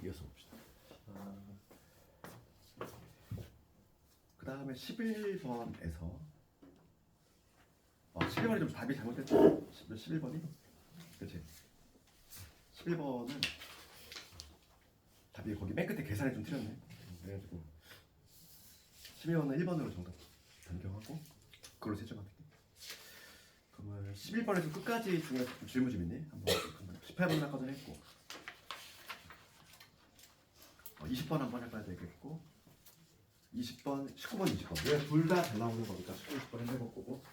이어서 봅시다. 그 다음에 11번에서 11번이 좀 답이 잘못됐죠? 11번이? 그치? 11번은 답이 거기 맨 끝에 계산이 좀 틀렸네. 그래가지고 12번은 1번으로 정답 변경하고 그걸로 채점할게. 그러면 11번에서 끝까지 중요한 질문 좀 있네. 한번 18번은 아까 전에 했고 20번 한번 해봐야 되겠고 20번, 19번, 20번 왜 둘 다 잘 나오는 거니까 19, 20번 해볼 거고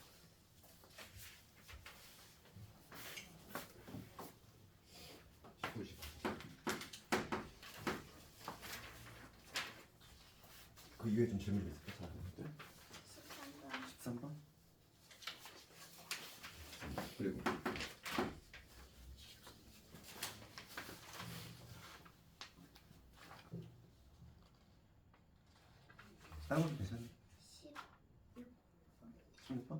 19, 20번 그 이후에 좀 질문이 있을까? 13번 13번 그리고 다른 것도 괜찮네. 16번?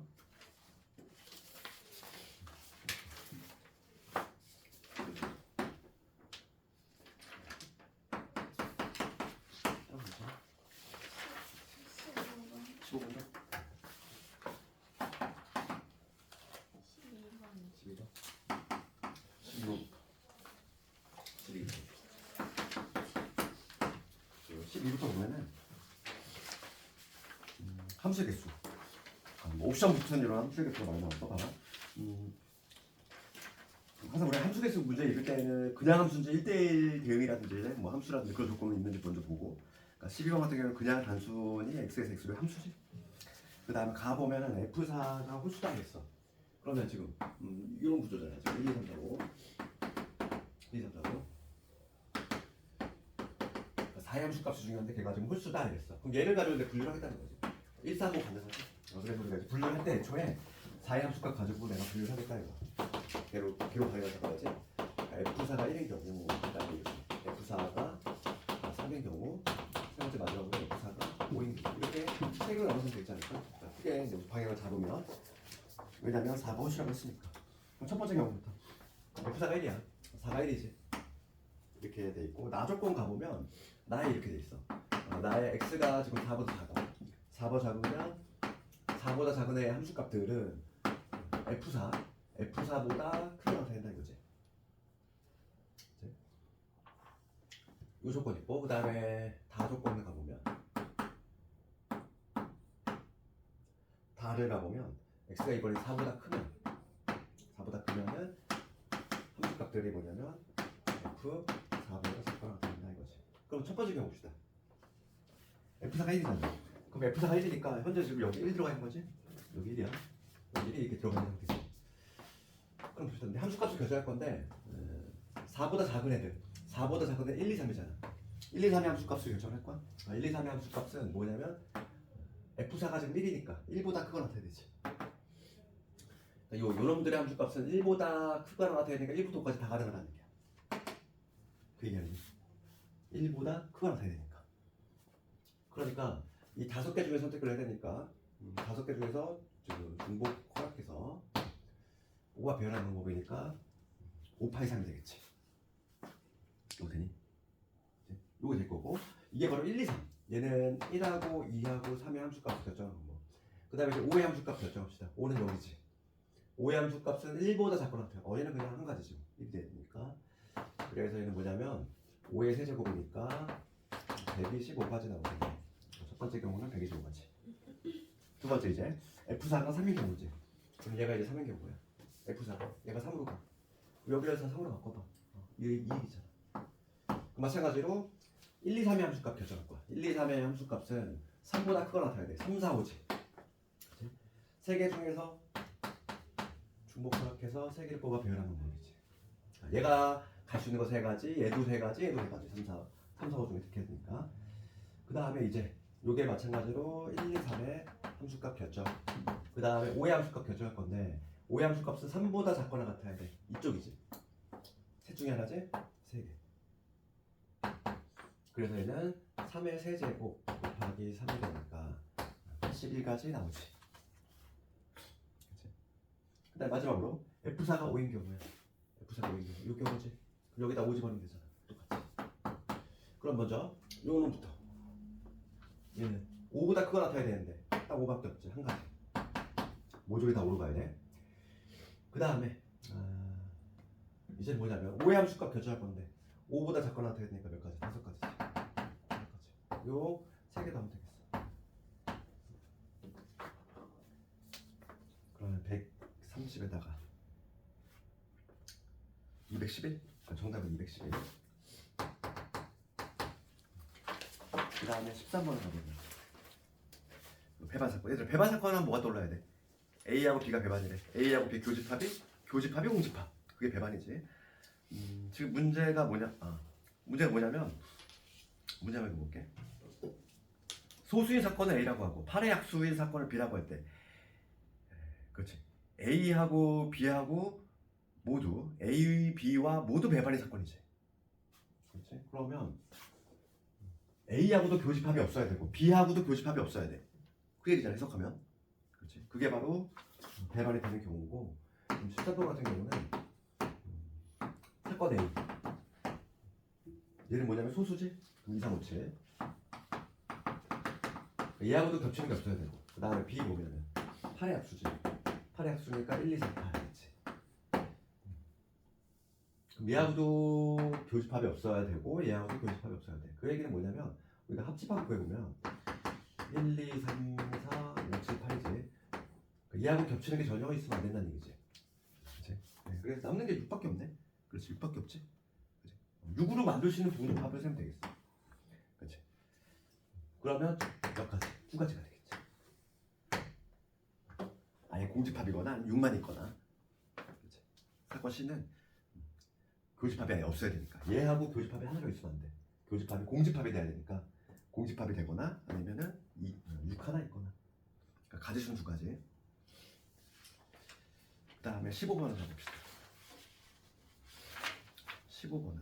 다른 거 괜찮아? 15번도? 12번? 16 12부터 보면은 함수의 개수 옵션 붙은 이런 함수의 개수가 많이 나왔어. 봐봐. 항상 우리 함수 개수 문제 읽을 때는 그냥 함수인지 1대1 대응이라든지 뭐 함수라든지 그런 조건이 있는지 먼저 보고 그러니까 12번 같은 경우는 그냥 단순히 x에서 x로 함수지. 그 다음에 가보면은 f4가 홀수다 했어. 그러면 지금 이런 구조잖아요. 지금 1, 2, 3, 4, 5 1, 2, 3, 4, 5 4함수 값이 중요한데 걔가 지금 홀수다 이랬어. 그럼 얘를 가지고 이제 분류를 하겠다는 거지. 1, 4, 5 가능하지? 그래서 우리가 분류를 할 때 애초에 4함수 값 가지고 내가 분류를 하겠다 이거. 걔로 방향을 잡아야지. F4가 1인 경우, 그다음에 F4가 3인 경우, 세 번째 마지막으로 F4가 5인 경우 이렇게 세 개로 나눠서 되지 않을까? 크게 이제 방향을 잡으면 왜냐면 4가 홀수라고 했으니까. 그럼 첫 번째 경우부터 F4가 1이야. 4가 1이지. 이렇게 돼 있고 나 조건 가보면 나에 이렇게 돼 있어. 나의 x가 지금 4보다 작아. 4보다 작으면 4보다 작은 애의 함수값들은 F4보다 크게 나타낸다 이거지. 이 조건 있고 그 다음에 다 조건을 가보면 다를 가보면 x가 이번에 4보다 크면은 함수값들이 뭐냐면 F4보다 작거나 같다 이거지. 그럼 첫 번째 경우 봅시다. F4가 1이잖아. 그럼 F4가 1이니까 현재 지금 여기 1 들어가 있는 거지? 여기 1이야. 여기 1이 이렇게 들어가 있는 상태지. 그럼 봅시다. 근데 함수값을 결정할 건데 4보다 작은 애들 1, 2, 3이잖아. 1, 2, 3의 함수값을 결정할 거야. 1, 2, 3의 함수값은 뭐냐면 F4가 지금 1이니까 1보다 크거나 같아야 되지. 요놈들의 함수값은 1보다 크거나 같아야 되니까 1부터 5까지 다 가능하다는 얘기야. 그 얘기는 1보다 크거나 같아야 되니까. 그러니까 이 5개 중에 선택을 해야 되니까 5개 중에서 지금 중복 허락해서 5가 배열하는 방법이니까 5파 이상이 되겠지. 이거 되니? 이거 될 거고 이게 바로 1, 2, 3 얘는 1하고 2하고 3의 함수값을 결정하는 방법. 그 다음에 이제 5의 함수값 결정합시다. 5는 여기지. 5의 함수값은 1보다 작거나 같아요. 얘는 그냥 한 가지 지금 1이 되니까. 그래서 얘는 뭐냐면 5의 세제곱이니까 125까지 나오거든요. 첫 번째 경우는 125까지. 두 번째 이제 F4가 3인 경우지. 그럼 얘가 이제 3인 경우야. F4가 얘가 3으로 가. 여기에서 3으로 바꿔봐. 이게 2이잖아. 마찬가지로 1, 2, 3의 함수값 결정할 거야. 1, 2, 3의 함수값은 3보다 크거나 같아야 돼. 3, 4, 5지. 세 개 중에서 중복 허락해서 세 개를 뽑아 배열하는 방법이지. 얘가 갈 수 있는 거 세 가지, 얘도 세 가지, 얘도 세 가지. 3, 4, 5 중에 이렇게 되니까. 그 다음에 이제 요게 마찬가지로 1, 2, 3의 함수값 결정. 그 다음에 5의 함수값 결정할 건데 5의 함수값은 3보다 작거나 같아야 돼. 이쪽이지. 셋 중에 하나지? 세 개. 그래서 얘는 3의 세제곱 곱하기 3이 되니까 11까지 나오지. 그치? 그 다음 마지막으로 F4가 5인 경우야. F4가 5인 경우. 이 경우지. 여기다 5 집어넣으면 되잖아. 똑같이. 그럼 먼저 요 놈부터. 얘는 5보다 크거나 같아야 되는데 딱 5밖에 없지. 한 가지. 모조리 다 5로 가야 돼. 그 다음에 이제 뭐냐면 5의 함수값 결정할 건데 5보다 작거나 같아야 되니까 몇 가지? 5가지지. 5가지. 요 3개 더 하면 되겠어. 그러면 130에다가 211? 정답은 211. 그 다음에 13번을 가보면 배반 사건. 얘들 배반 사건은 뭐가 떠올라야 돼? A하고 B가 배반이래. A하고 B 교집합이 공집합. 그게 배반이지. 지금 문제가 뭐냐? 문제가 뭐냐면 문제 한번 읽어볼게. 소수인 사건을 A라고 하고 8의 약수인 사건을 B라고 할 때, 그렇지. A하고 B하고 모두 A, B와 모두 배반인 사건이지. 그렇지. 그러면 A하고도 교집합이 없어야 되고 B하고도 교집합이 없어야 돼. 그 얘기잖아, 해석하면. 그렇지. 그게 바로 배반이 되는 경우고, 13번 같은 경우는 사건 A. 얘는 뭐냐면 소수지? 2, 3, 5, 7. 얘하고도 겹치는 게 없어야 되고, 그 다음에 B 보면은 8의 합수지. 8의 합수니까 1, 2, 3, 8이지. 그럼 얘하고도 교집합이 없어야 되고 얘하고도 교집합이 없어야 돼. 그 얘기는 뭐냐면 우리가 합집합 구해보면 1, 2, 3, 4, 5, 7, 8이지. 얘하고 겹치는 게 전혀 있으면 안 된다는 얘기지. 그치? 네, 그래서 남는 게 6밖에 없네. 그렇지, 6밖에 없지. 그치? 6으로 만들 수 있는 공집합을 세면 되겠어. 그렇지. 그러면 몇 가지? 2가지가 되겠지. 아예 공집합이거나 6만 있거나. 그렇지. 사건 C는 교집합이 아예 없어야 되니까. 얘하고 교집합이 하나로 있으면 안 돼. 교집합이 공집합이 돼야 되니까 공집합이 되거나 아니면은 6 하나 있거나. 그러니까 가지 수는 2가지. 그 다음에 15번을 가봅시다. 15번은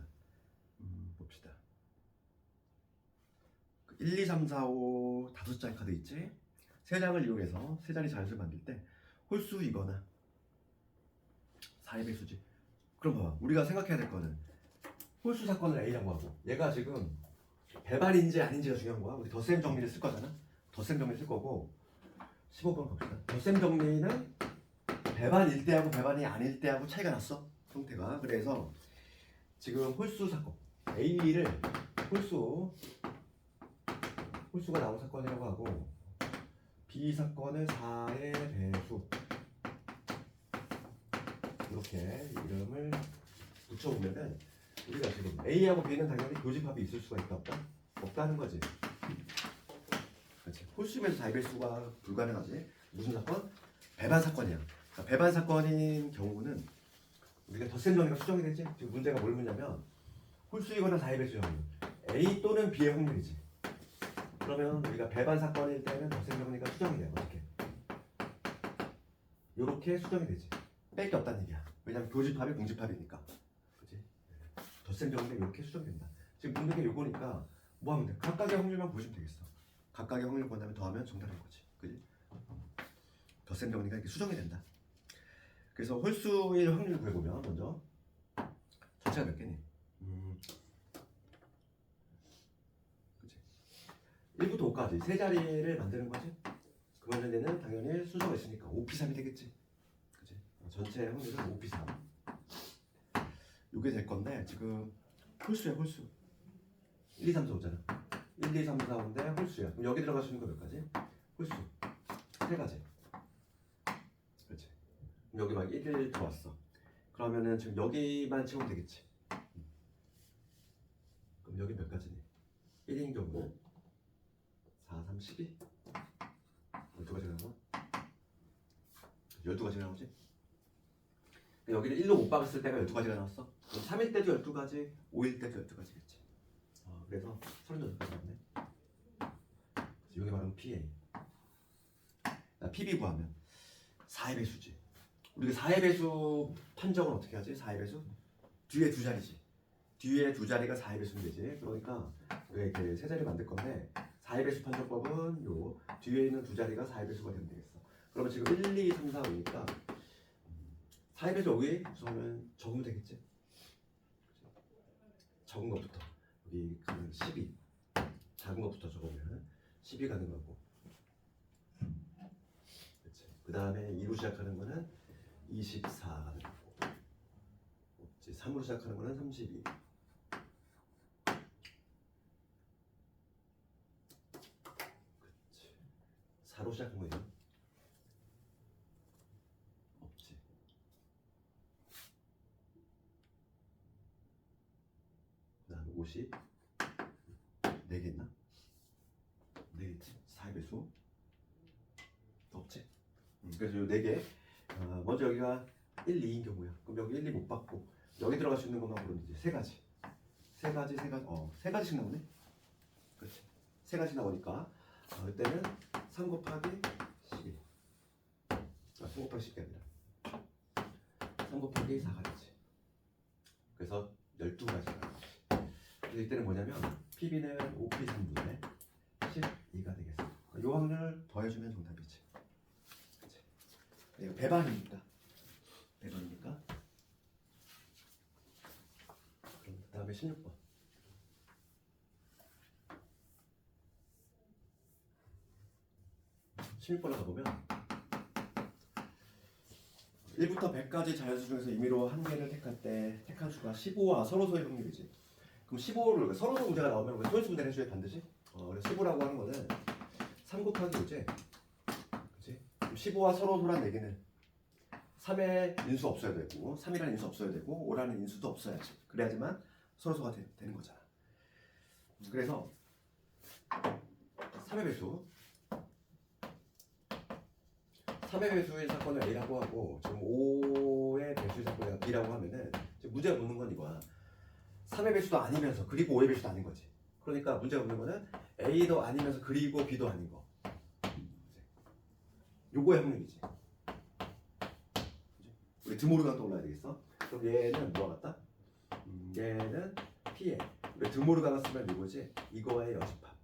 봅시다. 1, 2, 3, 4, 5 5장의 카드 있지? 3장을 이용해서 세 자리 자연수를 만들 때 홀수이거나 4의 배수지. 그럼 봐봐, 우리가 생각해야 될 거는 홀수 사건을 A라고 하고 얘가 지금 배반인지 아닌지가 중요한 거야. 우리 덧셈 정리를 쓸 거잖아. 덧셈 정리를 쓸 거고 15번 갑시다. 덧셈 정리는 배반일 때하고 배반이 아닐 때하고 차이가 났어, 형태가. 그래서 지금 홀수 사건 A를 홀수가 나온 사건이라고 하고 B 사건을 4의 배수 이렇게 이름을 붙여보면은 우리가 지금 A하고 B는 당연히 교집합이 있을 수가 있다 없다? 없다는 거지. 그렇지. 홀수면서 4의 배수가 불가능하지. 무슨 사건? 배반 사건이야. 그러니까 배반 사건인 경우는 우리가 덧셈 정리가 수정이 되지. 지금 문제가 뭘 묻냐면 홀수이거나 4의 배수 정리 A 또는 B의 확률이지. 그러면 우리가 배반 사건일 때는 덧셈 정리가 수정이 돼요. 어떻게? 요렇게 수정이 되지. 뺄 게 없다는 얘기야. 왜냐면 교집합이 공집합이니까. 그치? 덧셈 정리가 이렇게 수정된다. 지금 묻는 게 요거니까 뭐 하면 돼? 각각의 확률만 보시면 되겠어. 각각의 확률 본다면 더하면 정답인 거지. 그지? 덧셈 정리가 이렇게 수정이 된다. 그래서 홀수일 확률을 구해보면 먼저 전체가 몇 개니? 그치? 1부터 5까지 세 자리를 만드는 거지. 그러면 얘는 당연히 순서가 있으니까 5P3이 되겠지. 그치? 전체 확률은 5P3. 요게 될 건데 지금 홀수야, 홀수. 1, 2, 3, 4, 5잖아. 1, 2, 3, 4, 5인데 홀수야. 그럼 여기 들어갈 수 있는 거 몇 가지? 홀수 3가지. 그렇지. 여기 막 1 들어왔어. 그러면은 지금 여기만 채우면 되겠지. 그럼 여기 몇 가지니? 1인 경우는 4, 3, 12? 12가지가 나와? 12가지가 나오지? 여기를 1로 못 박았을 때가 12가지가 나왔어. 그럼 3일 때도 12가지, 5일 때도 12가지겠지. 그래서 38가지 나왔네. 여기 말하면 PA. PB 구하면 4의 배수지. 우리가 4의 배수 판정은 어떻게 하지? 4의 배수? 뒤에 2자리지. 뒤에 2자리가 4의 배수면 되지. 그러니까 이렇게 세 자리 만들 건데 4의 배수 판정법은 요 뒤에 있는 2자리가 4의 배수가 되면 되겠어. 그러면 지금 1, 2, 3, 4, 5니까 4의 배수 5에 구성하면 적으면 되겠지. 적은 것부터 여기 가는 12 작은 것부터 적어보면 12 가는 거고, 그렇지. 그 다음에 2로 시작하는 거는 24 가는 거고, 3으로 시작하는 거는 32, 그렇지. 4로 시작한 거예요. 없지. 그 다음에 50, 4개 있나? 4개지. 4의 배수 없지. 그래서 요 4개. 먼저 여기가 1, 2인 경우야. 그럼 여기 1, 2 못 받고 여기 들어갈 수 있는 것만 그러면 이제 세 가지씩 나오네. 그렇지. 세 가지 나오니까 이때는 3 곱하기 12. 3 곱하기 10이 아니라 3 곱하기 4가 되지. 그래서 12가지가 나오지. 그래서 이때는 뭐냐면 PB는 5P 3분의 12가 되겠어. 요 확률을 더해주면 정답이지. 그치? 이거 배반이니까. 그럼 그 다음에 16번. 16번에 가보면 1부터 100까지 자연수 중에서 임의로 한 개를 택할 때 택한 수가 15와 서로소의 확률이지. 그럼 15를 서로소 문제가 나오면 왜 소인수 분해를 해줘야 반드시? 그래서 15라고 하는 거는 3 곱하기 5지. 그치? 15와 서로소란 얘기는 3의 인수 없어야 되고 3이라는 인수 없어야 되고 5라는 인수도 없어야지. 그래야지만 서로소가 되는 거잖아. 그래서 3의 배수 3의 배수의 사건을 A라고 하고 지금 5의 배수의 사건을 B라고 하면은 지금 문제가 묻는 건 이거야. 3의 배수도 아니면서 그리고 5의 배수도 아닌 거지. 그러니까 문제가 묻는 거는 A도 아니면서 그리고 B도 아닌 거. 요거의 확률이지. 우리 드모르간 떠올라야 되겠어. 그럼 얘는 뭐와 같다? 얘는 P에 우리 드모르간을 쓰면 이거지. 이거의 여집합.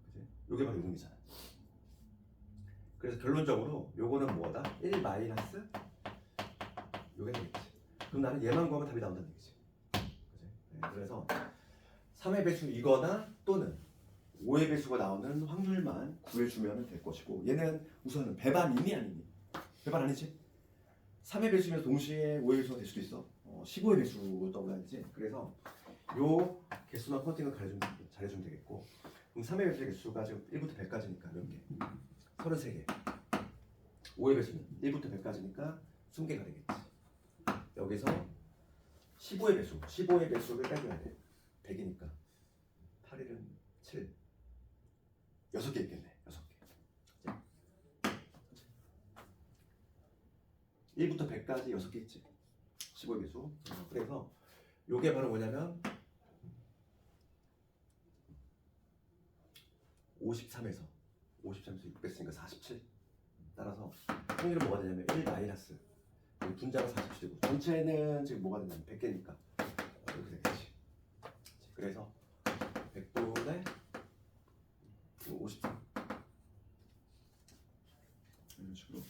그치? 요게 바로 요놈이잖아. 그래서 결론적으로 요거는 뭐다? 1 마이너스 요게 되겠지. 그럼 나는 얘만 구하면 답이 나온다는 얘기지. 그치? 네, 그래서 3의 배수이거나 또는 5의 배수가 나오는 확률만 구해주면 될 것이고, 얘는 우선은 배반이니 아니니? 배반 아니지? 3의 배수면 동시에 5의 배수가 될 수도 있어. 15의 배수 떠올라야 지. 그래서 요 개수만 컨팅을 잘해주면 되겠고, 그럼 3의 배수의 개수가 지금 1부터 100까지니까 몇 개? 33개. 5의 배수는 1부터 100까지니까 20개가 되겠지. 여기서 15의 배수, 15의 배수를 빼줘야 돼. 100이니까 8일은 7, 6개 있겠네. 6개. 1부터 100까지 6개 있지. 15의 배수. 그래서 요게 바로 뭐냐면 53에서 6 뺐으니까 47. 따라서 확률은 뭐가 되냐면 1 마이너스 분자가 47이고 전체는 지금 뭐가 되냐면 100개니까 이렇게 되겠지. 그래서 100분의 53 이런 식으로.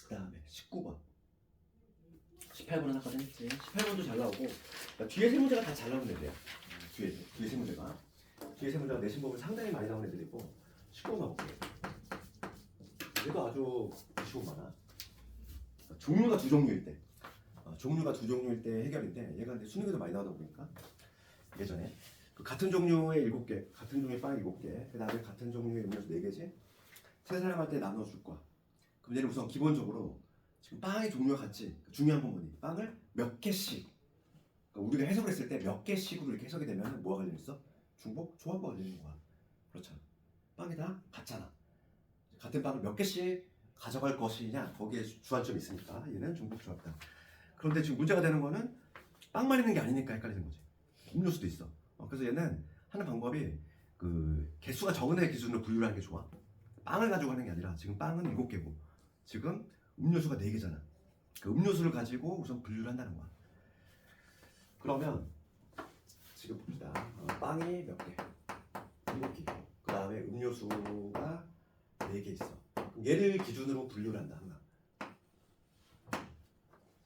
그 다음에 19번 18번은 아까 했지. 18번도 잘 나오고, 그러니까 뒤에 세 문제가 다 잘 나오는 애들이야. 뒤에 세 문제가 내신 보면 상당히 많이 나오는 애들이고. 19번 가볼게. 얘도 아주 쉬운 많아. 종류가 두 종류일 때, 해결인데, 얘가 근데 순위가 더 많이 나오다 보니까 예전에 그 같은 종류의 7개, 같은 종류의 빵 7개, 그 다음에 같은 종류의 음료수 4개지. 세 사람한테 나눠줄 거야. 그럼 얘는 우선 기본적으로 지금 빵의 종류가 같지. 중요한 건 뭐니? 빵을 몇 개씩, 그러니까 우리가 해석을 했을 때 몇 개씩으로 이렇게 해석이 되면 뭐가 걸려있어? 중복? 조합과 걸리는 거야. 그렇잖아. 빵이 다 같잖아. 같은 빵을 몇 개씩 가져갈 것이냐, 거기에 주안점이 있으니까 얘는 중복 조합이다. 그런데 지금 문제가 되는 거는 빵만 있는 게 아니니까 헷갈리는 거지. 음료수도 있어. 그래서 얘는 하는 방법이 그 개수가 적은 애 기준으로 분류를 하는 게 좋아. 빵을 가지고 하는 게 아니라 지금 빵은 7개고 지금 음료수가 4개잖아. 그 음료수를 가지고 우선 분류를 한다는 거야. 그러면 지금 봅시다. 빵이 몇 개? 7개. 그 다음에 음료수가 4개 있어. 그럼 얘를 기준으로 분류를 한다. 항상.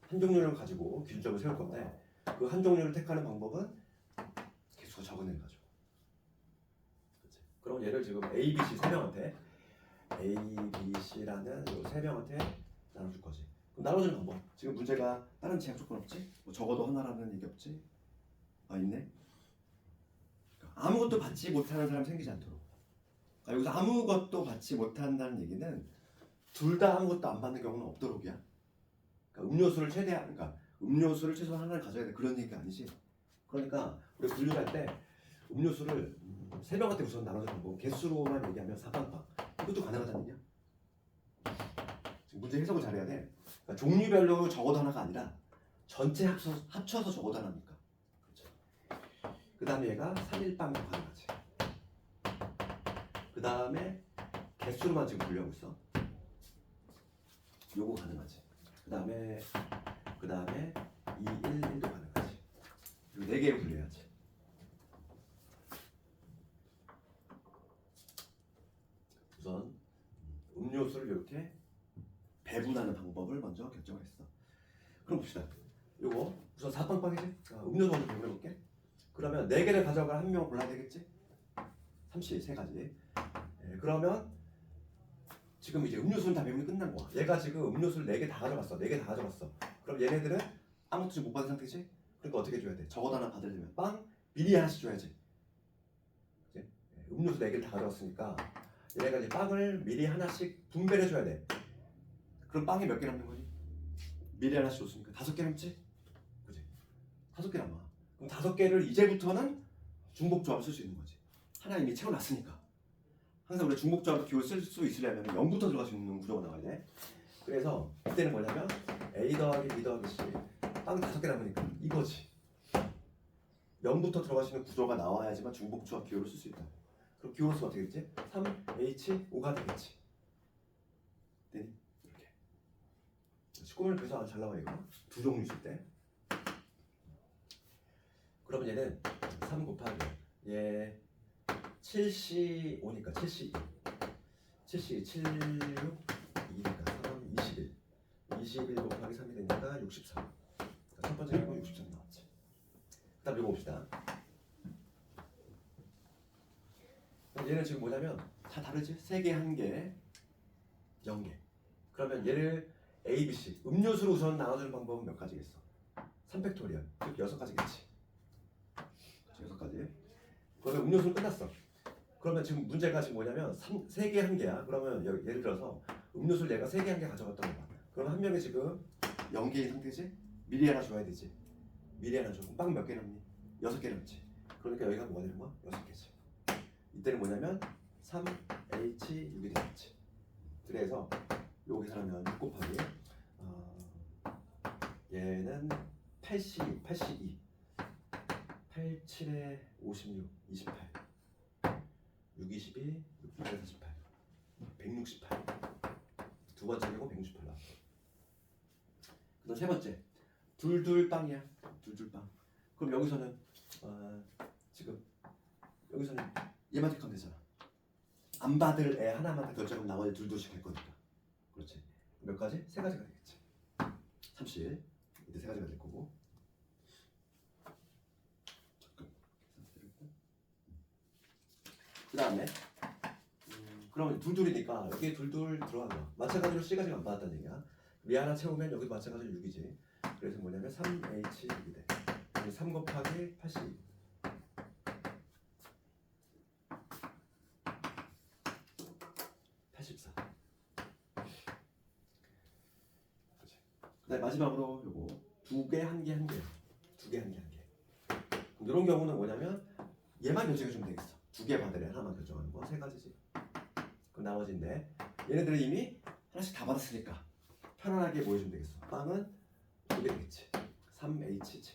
한 종류를 가지고 기준점을 세울 건데 그 한 종류를 택하는 방법은 개수가 적은 애를 가지고. 그치? 그럼 얘를 지금 A, B, C 세 명한테 A, B, C라는 이 세 명한테 나눠줄 거지. 그럼 나눠주는 방법. 지금 문제가 다른 제약 조건 없지? 뭐 적어도 하나라는 얘기 없지? 아 있네. 아무것도 받지 못하는 사람 생기지 않도록. 여기서 아무것도 받지 못한다는 얘기는 둘 다 아무것도 안 받는 경우는 없도록이야. 그러니까 음료수를 최대한, 그러니까 음료수를 최소한 하나를 가져야 돼. 그런 얘기가 아니지. 그러니까 우리 분류할 때 음료수를 세 명한테 우선 나눠서 방법. 개수로만 얘기하면 4빵빵. 이것도 가능하다는 얘기야. 지금 문제 해석을 잘해야 돼. 그러니까 종류별로 적어도 하나가 아니라 전체 합쳐서 적어도 하나니까. 그렇죠. 그 다음에 얘가 3일빵도 가능하지. 그 다음에 개수로만 지금 분류하고 있어. 요거 가능하지. 그 다음에 2, 1, 1도 가능하지. 그리고 4개로 분류해야지. 우선 음료수를 이렇게 배분하는 방법을 먼저 결정을 했어. 그럼 봅시다. 요거 우선 4빵빵이지? 음료수 먼저 배분해볼게. 그러면 4개를 가져갈 한 명 골라야 되겠지? 33가지. 그러면 지금 이제 음료수는 다 배분이 끝난 거야. 얘가 지금 음료수를 4개 다 가져갔어. 4개 다 가져갔어. 그럼 얘네들은 아무것도 지금 못 받은 상태지? 그러니까 어떻게 줘야 돼? 적어도 하나 받으려면 빵 미리 하나씩 줘야지. 그치? 음료수 4개를 다 가져갔으니까 얘네가 이제 빵을 미리 하나씩 분배를 해줘야 돼. 그럼 빵이 몇 개 남는 거니? 미리 하나씩 줬으니까 5개 남지? 그치? 5개 남아. 그럼 5개를 이제부터는 중복조합을 쓸 수 있는 거지. 하나 이미 채워놨으니까. 항상 우리가 중복조합 기호를 쓸 수 있으려면 0부터 들어갈 수 있는 구조가 나와야 돼. 그래서 이때는 뭐냐면 A 더하기 B 더하기 C 빵 5개 남으니까 이거지. 0부터 들어갈 수 있는 구조가 나와야지만 중복조합 기호를 쓸 수 있다. 그럼 기호 수가 어떻게 되겠지? 3H5가 되겠지. 되니? 이렇게. 19면 그래서 아주 잘 나와 이거. 두 종류 있을 때. 그러면 얘는 3 곱하기 얘 75니까 72 76 2니까 3 21 21 곱하기 3이 되니까 63. 첫 번째 기호 63 나왔지. 그 다음 이거 봅시다. 얘는 지금 뭐냐면 다 다르지? 3개, 1개, 0개. 그러면 얘를 A, B, C 음료수로 우선 나눠주는 방법은 몇 가지겠어? 3팩토리얼 즉 6가지겠지. 6가지. 그러면 음료수는 끝났어. 그러면 지금 문제가 지금 뭐냐면 3개, 1개야. 그러면 예를 들어서 음료수를 얘가 3개, 1개 가져갔던 거야. 그럼 한 명이 지금 0개인 상태지? 미리 하나 줘야 되지. 미리 하나 줘. 그럼 빵 몇 개 남니? 6개 남지. 그러니까 여기가 뭐가 되는 거야? 6개지. 이때는 뭐냐면 3H6이 되겠지. 그래서 요거 계산하면 6 곱하기 얘는 82 87에 56 28 6 22 6 8 48 168 두 번째 경우 168 나왔어. 그 다음 세 번째 둘둘빵이야. 둘둘빵. 그럼 여기서는 지금 여기서는 얘만 택하면 되잖아. 안 받을 애 하나만 다 결정하면 나머지 둘둘씩 할 거니까. 그렇지. 몇 가지? 3가지가 되겠지. 30 이때 3가지가 될 거고. 그 다음에 그러면 둘둘이니까 여기 둘둘 들어간 거야. 마찬가지로 C가 지금 안 받았다는 얘기야. 위 하나 채우면 여기 마찬가지로 6이지. 그래서 뭐냐면 3H6이 돼. 3 곱하기 82 84. 그렇지. 그다음에 마지막으로 요거 2개, 1개, 1개. 2개, 1개, 1개. 그럼 이런 경우는 뭐냐면 얘만 결정해 주면 되겠어. 2개 받으래 하나만 결정하는 거. 3가지지. 그럼 나머지인데 얘네들은 이미 하나씩 다 받았으니까 편안하게 뭐 해주면 되겠어. 빵은 2개 되겠지. 3H7.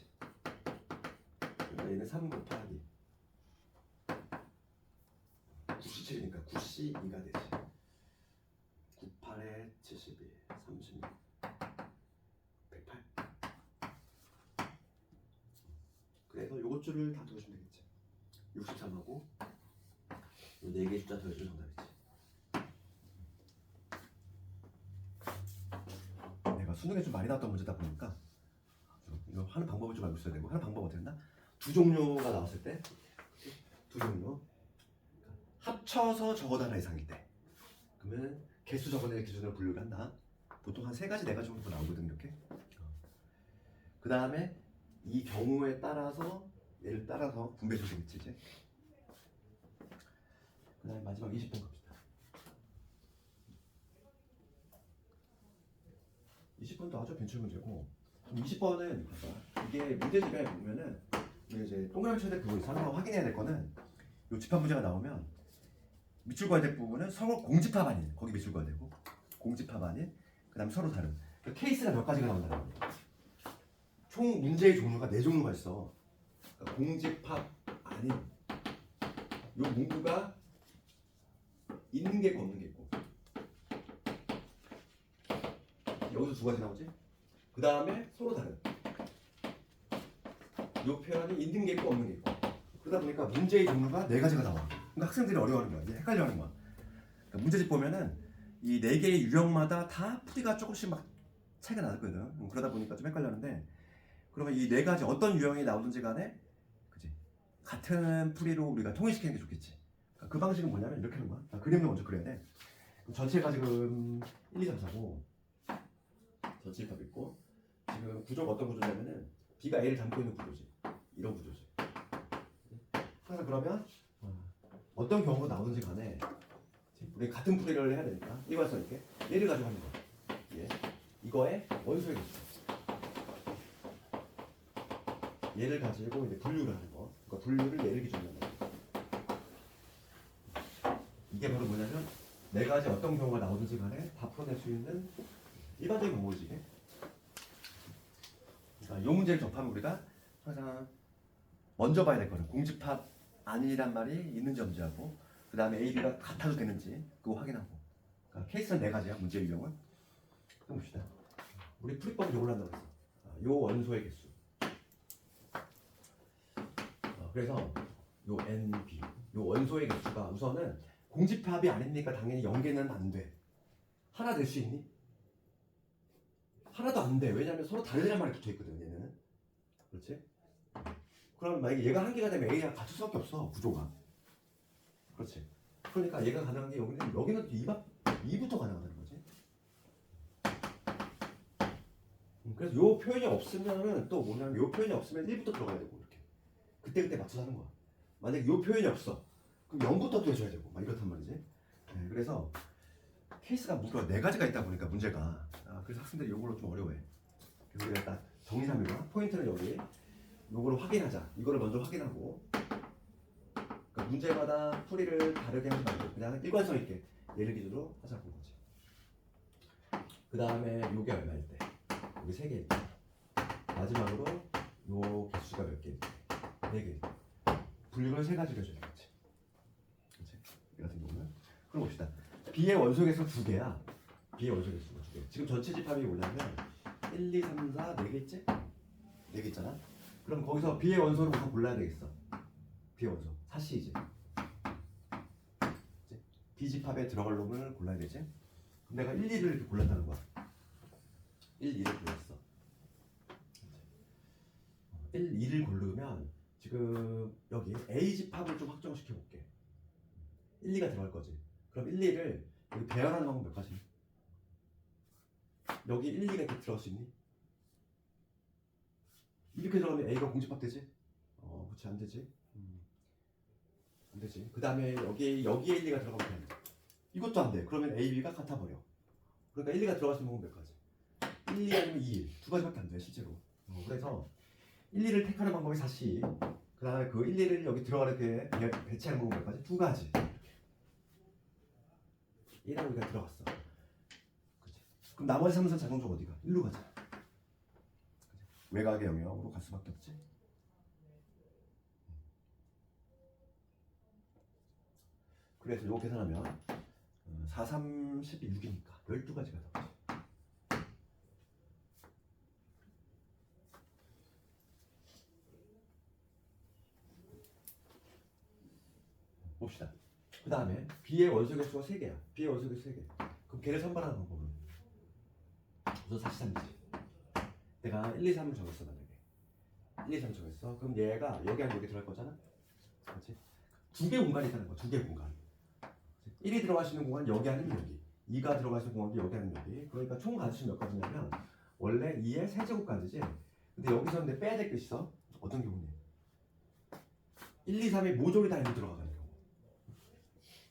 그러니까 얘는 3 곱하기 97이니까 92가 되지. 98에 72 36 108. 그래서 요것 줄을 다 더해주면 되겠지. 63하고 요 4개 숫자 더해주면 정답이지. 내가 수능에 좀 많이 나왔던 문제다 보니까 이거 하는 방법을 좀 알고 있어야 되고, 하는 방법 어떻게 했나? 두 종류가 나왔을 때, 두 종류 합쳐서 적어도 하나 이상일 때, 그러면 개수 적어낼 기준으로 분류를 한다. 보통 한 3가지 4가지 정도 나오거든 이렇게. 그 다음에 이 경우에 따라서 얘를 따라서 분배해서 되겠지 이제. 그 다음에 마지막 20번 갑시다. 20번도 아주 괜찮은 문제고, 20번은 이게 문제집에 보면은 이제 동그라미 쳐야 될 부분 있어. 하나 확인해야 될 거는 이 집합 문제가 나오면 밑줄 그어야 될 부분은 서로 공집합 아닌, 거기 밑줄 그어야 되고, 공집합 아닌, 그 다음에 서로 다른. 그 케이스가 몇 가지가 나온다는 거예요. 총 문제의 종류가 4종류가 있어. 그러니까 공집합 아닌 요 문구가 있는 게 있고 없는 게 있고, 여기서 2가지 나오지? 그 다음에 서로 다른 요 표현이 있는 게 있고 없는 게 있고, 그러다 보니까 문제의 종류가 4가지가 나와. 그러니까 학생들이 어려워하는 거야. 이제 헷갈려하는 거야. 그러니까 문제집 보면은 이 4개의 유형마다 다 풀이가 조금씩 막 차이가 나거든. 그러다 보니까 좀 헷갈렸는데, 그러면 이 4가지 어떤 유형이 나오든지 간에 그치? 같은 풀이로 우리가 통일시키는 게 좋겠지. 그러니까 그 방식은 뭐냐면 이렇게 하는 거야. 그림을 먼저 그려야 돼. 그럼 전체가 지금 1, 2, 3, 4고 전체 값 있고, 지금 구조가 어떤 구조냐면은 B가 A를 담고 있는 구조지. 이런 구조지. 항상 그러면 어떤 경우가 나오든지 간에 우리 같은 풀이를 해야 되니까 일관성 있게 얘를 가지고 하는 거야. 예. 이거의 원소의 개수. 얘를 가지고 이제 분류를 하는 거. 그러니까 분류를 얘를 기준으로 하는 거. 이게 바로 뭐냐면 4가지 어떤 경우가 나오든지 간에 다 풀어낼 수 있는 일반적인 방법이지. 그러니까 이 문제를 접하면 우리가 항상 먼저 봐야 될 거는 공집합 아니란 말이 있는지 없는지하고, 그 다음에 A, B가 같아도 되는지 그거 확인하고. 그러니까 케이스는 4가지야. 문제 유형은. 그럼 봅시다. 우리 풀이법은 요걸 한다고 했어. 요 원소의 개수. 그래서 요 N, B, 요 원소의 개수가 우선은 공집합이 아니니까 당연히 0개는 안 돼. 하나 될 수 있니? 하나도 안 돼. 왜냐면 서로 다르란 말이 붙어 있거든, 얘는. 그렇지? 그럼 만약에 얘가 1개가 되면 A랑 같을 수밖에 없어, 구조가. 그렇지? 그러니까 얘가 가능한 게 여기는 2부터 가능하다는 거지. 그래서 요 표현이 없으면은 또 뭐냐면 요 표현이 없으면 1부터 들어가야 되고 이렇게. 그때 맞춰서 하는 거야. 만약에 요 표현이 없어. 그럼 0부터 또 해줘야 되고 막 이렇단 말이지. 네, 그래서 케이스가 무려 4가지가 있다 보니까 문제가. 그래서 학생들이 요걸로 좀 어려워해. 그래서 우리가 딱 정리하는 거야. 포인트는 여기. 요거를 확인하자. 이거를 먼저 확인하고. 그러니까 문제마다 풀이를 다르게 하지 말고 그냥 일관성 있게 얘를 기준으로 하자고 거지. 그 다음에 요게 얼마일 때? 여기 3개일 때. 마지막으로 요 개수가 몇 개일 때? 4개일 때. 분류를 3가지로 해줘야 되겠지. 그렇지? 이 같은 경우는. 그럼 봅시다. B의 원소 개수가 2개야. B의 원소 개수가 2개. 지금 전체 집합이 뭐냐면 1, 2, 3, 4, 4개 있지? 4개 있잖아. 그럼 거기서 B의 원소를 우선 골라야 되겠어. B의 원소. 4C이지. B 집합에 들어갈 놈을 골라야 되지. 그럼 내가 1, 2를 이렇게 골랐다는 거야. 1, 2를 골랐어. 1, 2를 고르면 지금 여기 A 집합을 좀 확정시켜 볼게. 1, 2가 들어갈 거지. 그럼 1, 2를 여기 배열하는 방법 몇 가지? 여기 1, 2가 이렇게 들어갈 수 있니? 이렇게 들어가면 A가 공집합 되지? 그렇지, 안 되지. 안 되지. 그 다음에 여기에 1, 2가 들어가면 돼. 이것도 안 돼. 그러면 A, B가 같아 버려. 그러니까 1, 2가 들어갈 수 있는 방법 몇 가지? 1, 2 아니면 2, 2가지밖에 안 돼, 실제로. 그래서 1, 2를 택하는 방법이 4C. 그 다음에 그 1, 2를 여기 들어가게 배치하는 방법 몇 가지? 2가지. 이렇게. 1하고 2가 들어갔어. 그치? 그럼 나머지 3, 4 자동적 어디가? 1로 가자. 그치? 외곽의 영역으로 갈 수밖에 없지. 그래서 이거 계산하면 4, 3, 16이니까 12가지가 나오지. 봅시다. 그 다음에 B의 원소 개수가 3개야. B의 원소 개수 3개. 그럼 걔를 선발하는 방법은 그래서 43이지. 내가 1, 2, 3을 정했어 만약에. 1, 2, 3 정했어. 그럼 얘가 여기 아니면 여기 들어갈 거잖아. 그렇지? 두 개 공간이 있다는 거야. 두 개 공간. 1이 들어갈 수 있는 공간 여기 아니면 여기. 2가 들어갈 수 있는 공간도 여기 아니면 여기. 그러니까 총 가지수 몇 가지냐면 원래 2의 세제곱까지지. 근데 여기서 근데 빼야 될 게 있어. 어떤 경우니? 1, 2, 3이 모조리 다 일로 들어가는 경우.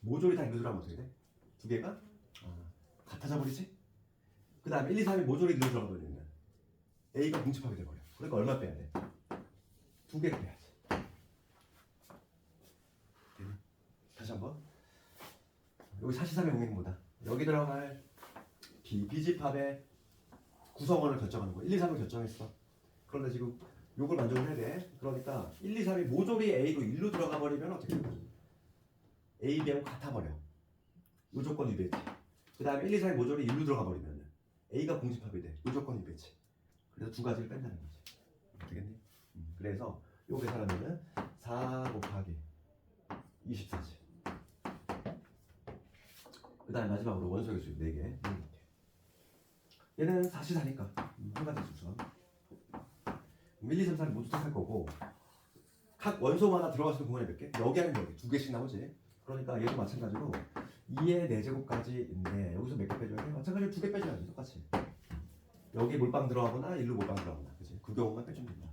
모조리 다 일로 들어가면 어떻게 돼? 두 개가 같아져 버리지? 그 다음에 1, 2, 3이 모조리 일로 들어가 버리면 A가 공집하게 돼버려. 그러니까 얼마 빼야 돼? 두 개를 빼야지. 다시 한번. 여기 43의 공인보다 여기 들어갈 B집합의 구성원을 결정하는 거. 1, 2, 3을 결정했어. 그런데 지금 요걸 만족을 해야 돼. 그러니까 1, 2, 3이 모조리 A로 1로 들어가 버리면 어떻게 돼? A, B하고 같아 버려. 요 조건 위배지. 그 다음에 1, 2, 3이 모조리 1로 들어가 버리면 A가 공집합이 돼. 요 조건 위배지. 그래서 두 가지를 뺀다는 거지. 되겠니? 그래서 요 계산하면은 4 곱하기 24지. 그 다음에 마지막으로 원소의 수 4개. 얘는 4시4니까 한 가지 수선. 1, 2, 3, 4를 모두 택할 거고 각 원소마다 들어갈 수 있는 공간이 몇 개? 여기 아니면 여기 두 개씩 나오지. 그러니까 얘도 마찬가지로 2의 4제곱까지인데 여기서 몇 개 빼줘야 돼? 마찬가지로 두 개 빼줘야지. 똑같이. 여기 몰빵 들어가거나 일로 몰빵 들어가거나 그치? 그 경우만 빼주면 된다.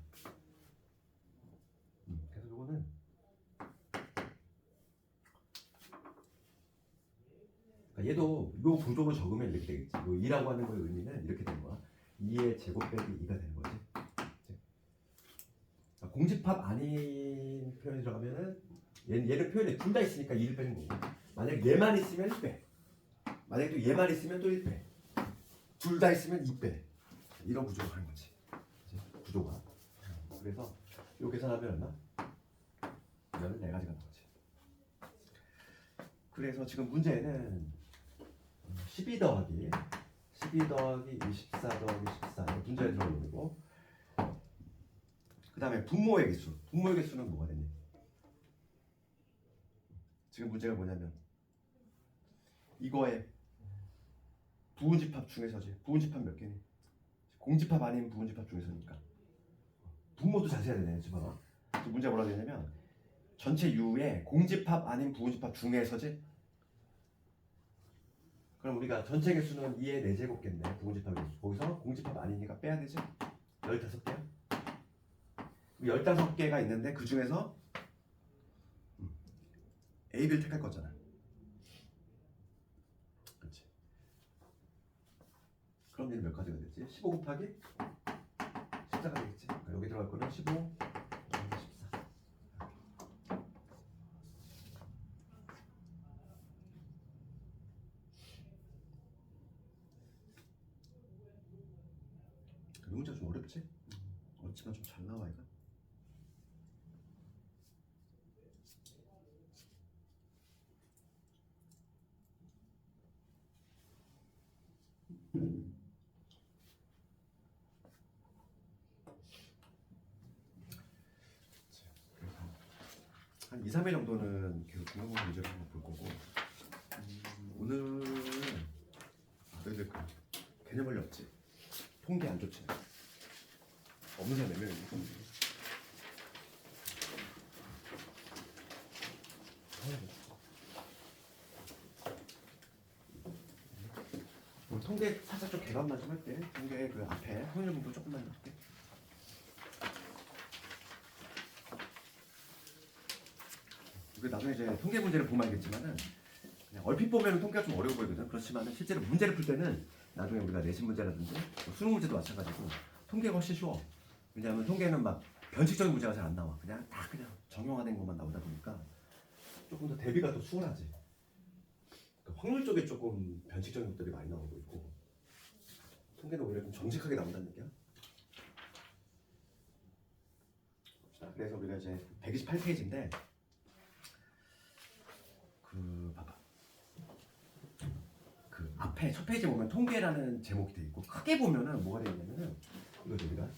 그래서 요거는 그러니까 얘도 요 부족을 적으면 이렇게 되겠지. 요 2라고 하는 거의 의미는 이렇게 되는 거야. 2의 제곱 빼기 2가 되는 거지. 그러니까 공집합 아닌 표현이 들어가면은 얘를 표현해 둘 다 있으니까 2를 빼는 거고. 만약 얘만 있으면 1빼. 만약에 또 얘만 있으면 또 1빼. 둘 다 있으면 2빼. 이런 구조가 하는 거지. 구조가. 그래서 요 계산하면 얼마? 이거는 4가지가 나오지. 그래서 지금 문제는 12 더하기 24 더하기 14 문제에 들어오는 거고, 그 다음에 분모의 개수. 분모의 개수는 뭐가 되니? 지금 문제가 뭐냐면 이거의 부분집합 중에서지. 부분집합 몇 개니? 공집합 아닌 부분집합 중에서니까 분모도 자세해야 되네. 지금 봐봐. 문제가 뭐라 되냐면 전체 U의 공집합 아닌 부분집합 중에서지. 그럼 우리가 전체 개수는 2의 4제곱겠네. 부분집합 개수. 거기서 공집합 아니니까 빼야 되지. 15개야. 15개가 있는데 그 중에서 A, B를 택할 거잖아. 그렇지. 그럼 얘는 몇 가지가 되지? 15 곱하기 14가 되겠지. 그러니까 여기 들어갈 거는 15 14. 이 문제가 좀 어렵지? 어렵지만 좀 잘 나와 이거. 한 2, 3회 정도는 계속 중간고사 문제를 한번 볼 거고, 오늘은 너희들 그 개념 원리 없지? 통계 안 좋지? 없는 사람 몇 명이니? 오늘 통계 살짝 좀 개관만 좀 할게. 통계 그 앞에 확률 분포 조금만 할게. 그 나중에 이제 통계 문제를 보면 알겠지만은 그냥 얼핏 보면 통계가 좀 어려워 보이거든. 그렇지만 실제로 문제를 풀 때는 나중에 우리가 내신 문제라든지 수능 문제도 마찬가지고 통계가 훨씬 쉬워. 왜냐하면 통계는 막 변칙적인 문제가 잘 안 나와. 그냥 다 그냥 정형화된 것만 나오다 보니까 조금 더 대비가 더 수월하지. 그러니까 확률 쪽에 조금 변칙적인 것들이 많이 나오고 있고, 통계는 오히려 좀 정직하게 나온다는 얘기야. 그래서 우리가 이제 128페이지인데 그 봐봐. 그 앞에 첫 페이지 보면 통계라는 제목이 돼 있고, 크게 보면은 뭐가 되어 있냐면은 이거 우리가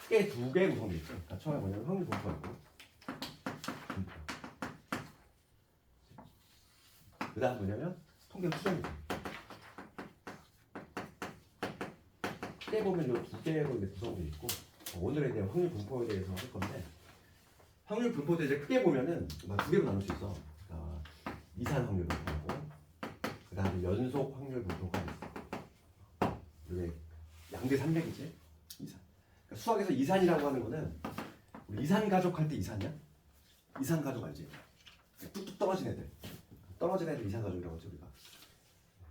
크게 두 개 구성돼 있죠. 그러니까 처음에 뭐냐면 확률 분포가 있고, 그 다음 뭐냐면 통계 수정이죠. 크게 보면 요 두 개로 이제 구성되어 있고 오늘에 대한 확률 분포에 대해서 할 건데 확률 분포도 이제 크게 보면은 두 개로 나눌 수 있어. 그러니까 이산 확률 분포고 그다음에 연속 확률 분포가 있어. 이게 양대 산맥이지 이산. 그러니까 수학에서 이산이라고 하는 거는 우리 이산 가족 할 때 이산이야? 이산 가족 알지? 뚝뚝 떨어진 애들. 떨어진 애들 이산 가족이라고 하죠 우리가.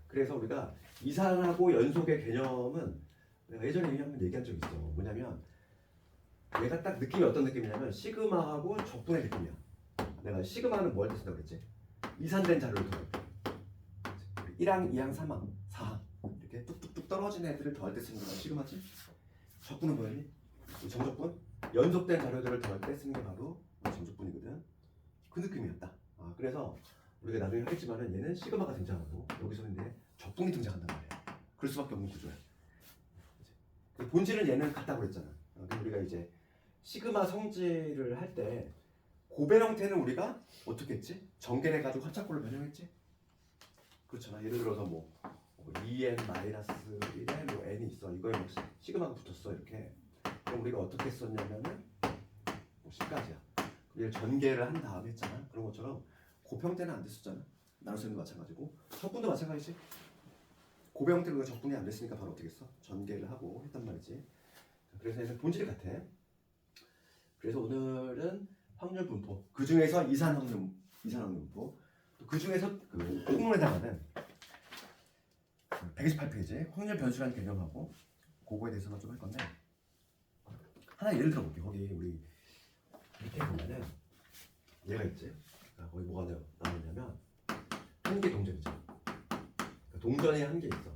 그래서 우리가 이산하고 연속의 개념은 내가 예전에 한번 얘기한 적이 있어. 뭐냐면 얘가 딱 느낌이 어떤 느낌이냐면 시그마하고 적분의 느낌이야. 내가 시그마는 뭐 할 때 쓴다고 그랬지? 이산된 자료를 더할 때 1항, 2항, 3항, 4항 이렇게 뚝뚝뚝 떨어진 애들을 더할 때 쓰는 거가 시그마지? 적분은 뭐였니? 정적분? 연속된 자료들을 더할 때 쓰는 게 바로 정적분이거든. 그 느낌이었다. 그래서 우리가 나중에 하겠지만은 얘는 시그마가 등장하고 여기서는 이제 적분이 등장한단 말이야. 그럴 수밖에 없는 구조야. 그 본질은 얘는 같다고 그랬잖아. 그럼 우리가 이제 시그마 성질을 할 때 고벨 형태는 우리가 어떻게 했지? 전개해 가지고 합작꼴로 변형했지? 그렇잖아. 예를 들어서 뭐 2n-1에 뭐 n이 있어. 이거에 뭐 시그마가 붙었어. 이렇게. 그럼 우리가 어떻게 썼냐면은 뭐 10까지야. 얘를 전개를 한 다음에 했잖아. 그런 것처럼 곱형태는 안 됐었잖아. 나눗셈도 마찬가지고 적분도 마찬가지지. 고배 형태로 적분이 안 됐으니까 바로 어떻게 했어? 전개를 하고 했단 말이지. 그래서 얘는 본질이 같아. 그래서 오늘은 확률 분포. 그 중에서 이산 확률 분포. 또 그 중에서 그 공문에 해당하는 128페이지 확률 변수라는 개념하고 그거에 대해서만 좀 할 건데 하나 예를 들어 볼게. 거기 우리 밑에 보면은 얘가 있지. 그러니까 거기 뭐가 나오냐면 한계 동전이지. 그러니까 동전이 한 개 있어.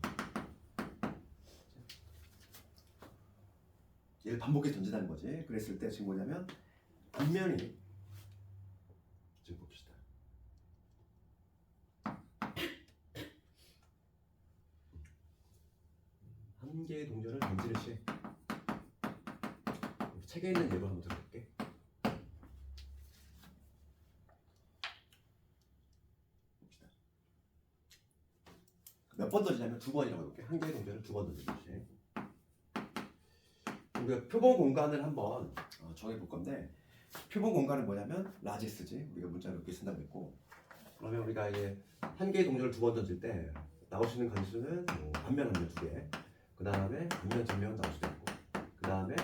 얘를 반복해서 던진다는 거지. 그랬을 때 지금 뭐냐면 앞면이 지금 봅시다. 한 개의 동전을 던지는 시 책에 있는 예로 한번 들어볼게. 봅시다. 몇 번 던지냐면 두 번이라고 해볼게. 한 개의 동전을 두 번 던지는 시. 우리가 표본 공간을 한번 정해볼 건데 표본 공간은 뭐냐면 라지스지. 우리가 문자로 이렇게 쓴다고 했고 그러면 우리가 이제 한 개의 동전을 두 번 던질 때 나올 수 있는 관수는 뭐 앞면 두 개, 그 다음에 앞면 뒷면 나올 수도 있고 그 다음에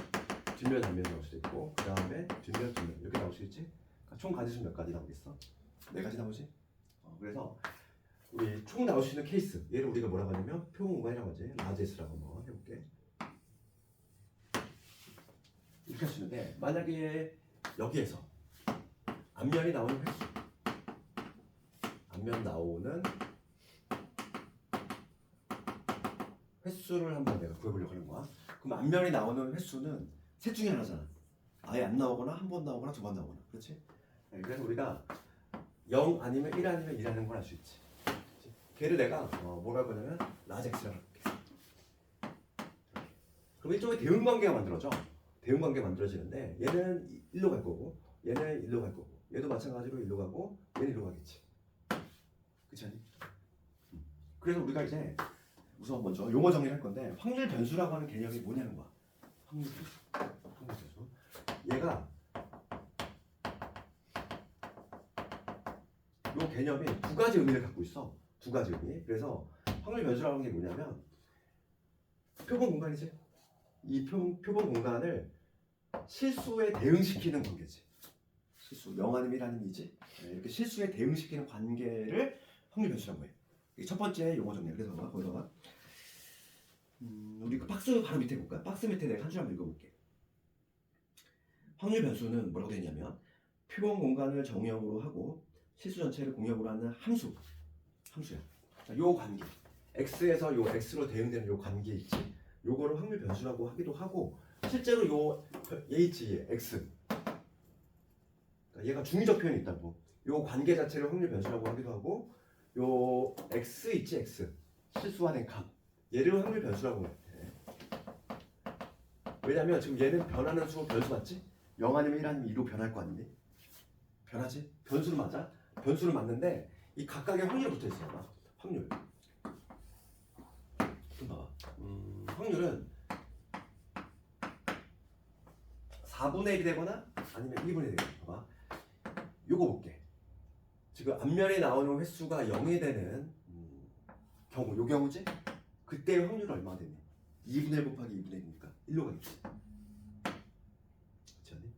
뒷면 앞면 나올 수도 있고 그 다음에 뒷면 이렇게 나올 수 있지. 그러니까 총 가지수는 몇 가지 나오겠어? 네 가지 나오지. 그래서 우리 총 나올 수 있는 케이스 얘를 우리가 뭐라고 하냐면 표본 공간이라고 하지. 라지스라고 한번 해볼게. 이렇게 할 수 있는데 만약에 여기에서 앞면이 나오는 횟수 앞면 나오는 횟수를 한번 내가 구해보려고 하는 거야. 그럼 앞면이 나오는 횟수는 셋 중에 하나잖아. 아예 안 나오거나 한 번 나오거나 두 번 나오거나. 그렇지? 그래서 우리가 0 아니면 1 아니면 2라는 걸 알 수 있지. 그렇지? 걔를 내가 뭐라고 하냐면 라젝스라고 할게. 그럼 이쪽에 대응관계가 만들어져. 대응관계 만들어지는데 얘는 1로 갈 거고 얘는 1로 갈 거고 얘도 마찬가지로 1로 가고 얘는 1로 가겠지. 그렇지 않니? 그래서 우리가 이제 우선 먼저 용어 정리를 할 건데 확률 변수라고 하는 개념이 뭐냐는 거야. 확률 변수. 얘가 이 개념이 두 가지 의미를 갖고 있어. 두 가지 의미. 그래서 확률 변수라고 하는 게 뭐냐면 표본 공간이지. 이 표본 공간을 실수에 대응시키는 관계지. 실수 0 아니면 1 아니면 2지. 이렇게 실수에 대응시키는 관계를 확률 변수라고 해. 이게 첫 번째 용어 정리. 그래서 거기다가 우리 그 박스 바로 밑에 볼까? 박스 밑에 내가 한 줄 한번 읽어볼게. 확률 변수는 뭐라고 되어 있냐면 표본 공간을 정형으로 하고 실수 전체를 공역으로 하는 함수야. 자, 요 관계 x에서 요 x로 대응되는 요 관계 있지. 요거를 확률 변수라고 하기도 하고 실제로 요 h, x 그러니까 얘가 중의적 표현이 있다고. 요 관계 자체를 확률 변수라고 하기도 하고 요 x 있지 x 실수화된 값 얘를 확률 변수라고 해. 왜냐면 지금 얘는 변하는 수 변수 맞지? 0 아니면 1 아니면 2로 변할 거 아니니? 변하지? 변수는 맞아? 변수는 맞는데 이 각각의 확률이 붙어 있어요. 확률. 좀 봐봐. 확률은 4분의 1이 되거나 아니면 1분의 1이 되거나. 봐봐. 요거 볼게. 지금 앞면에 나오는 횟수가 0이 되는 경우, 요 경우지? 그때의 확률은 얼마가 되니? 2분의 1 곱하기 2분의 1이니까 1로 가겠지. 그렇지 않니?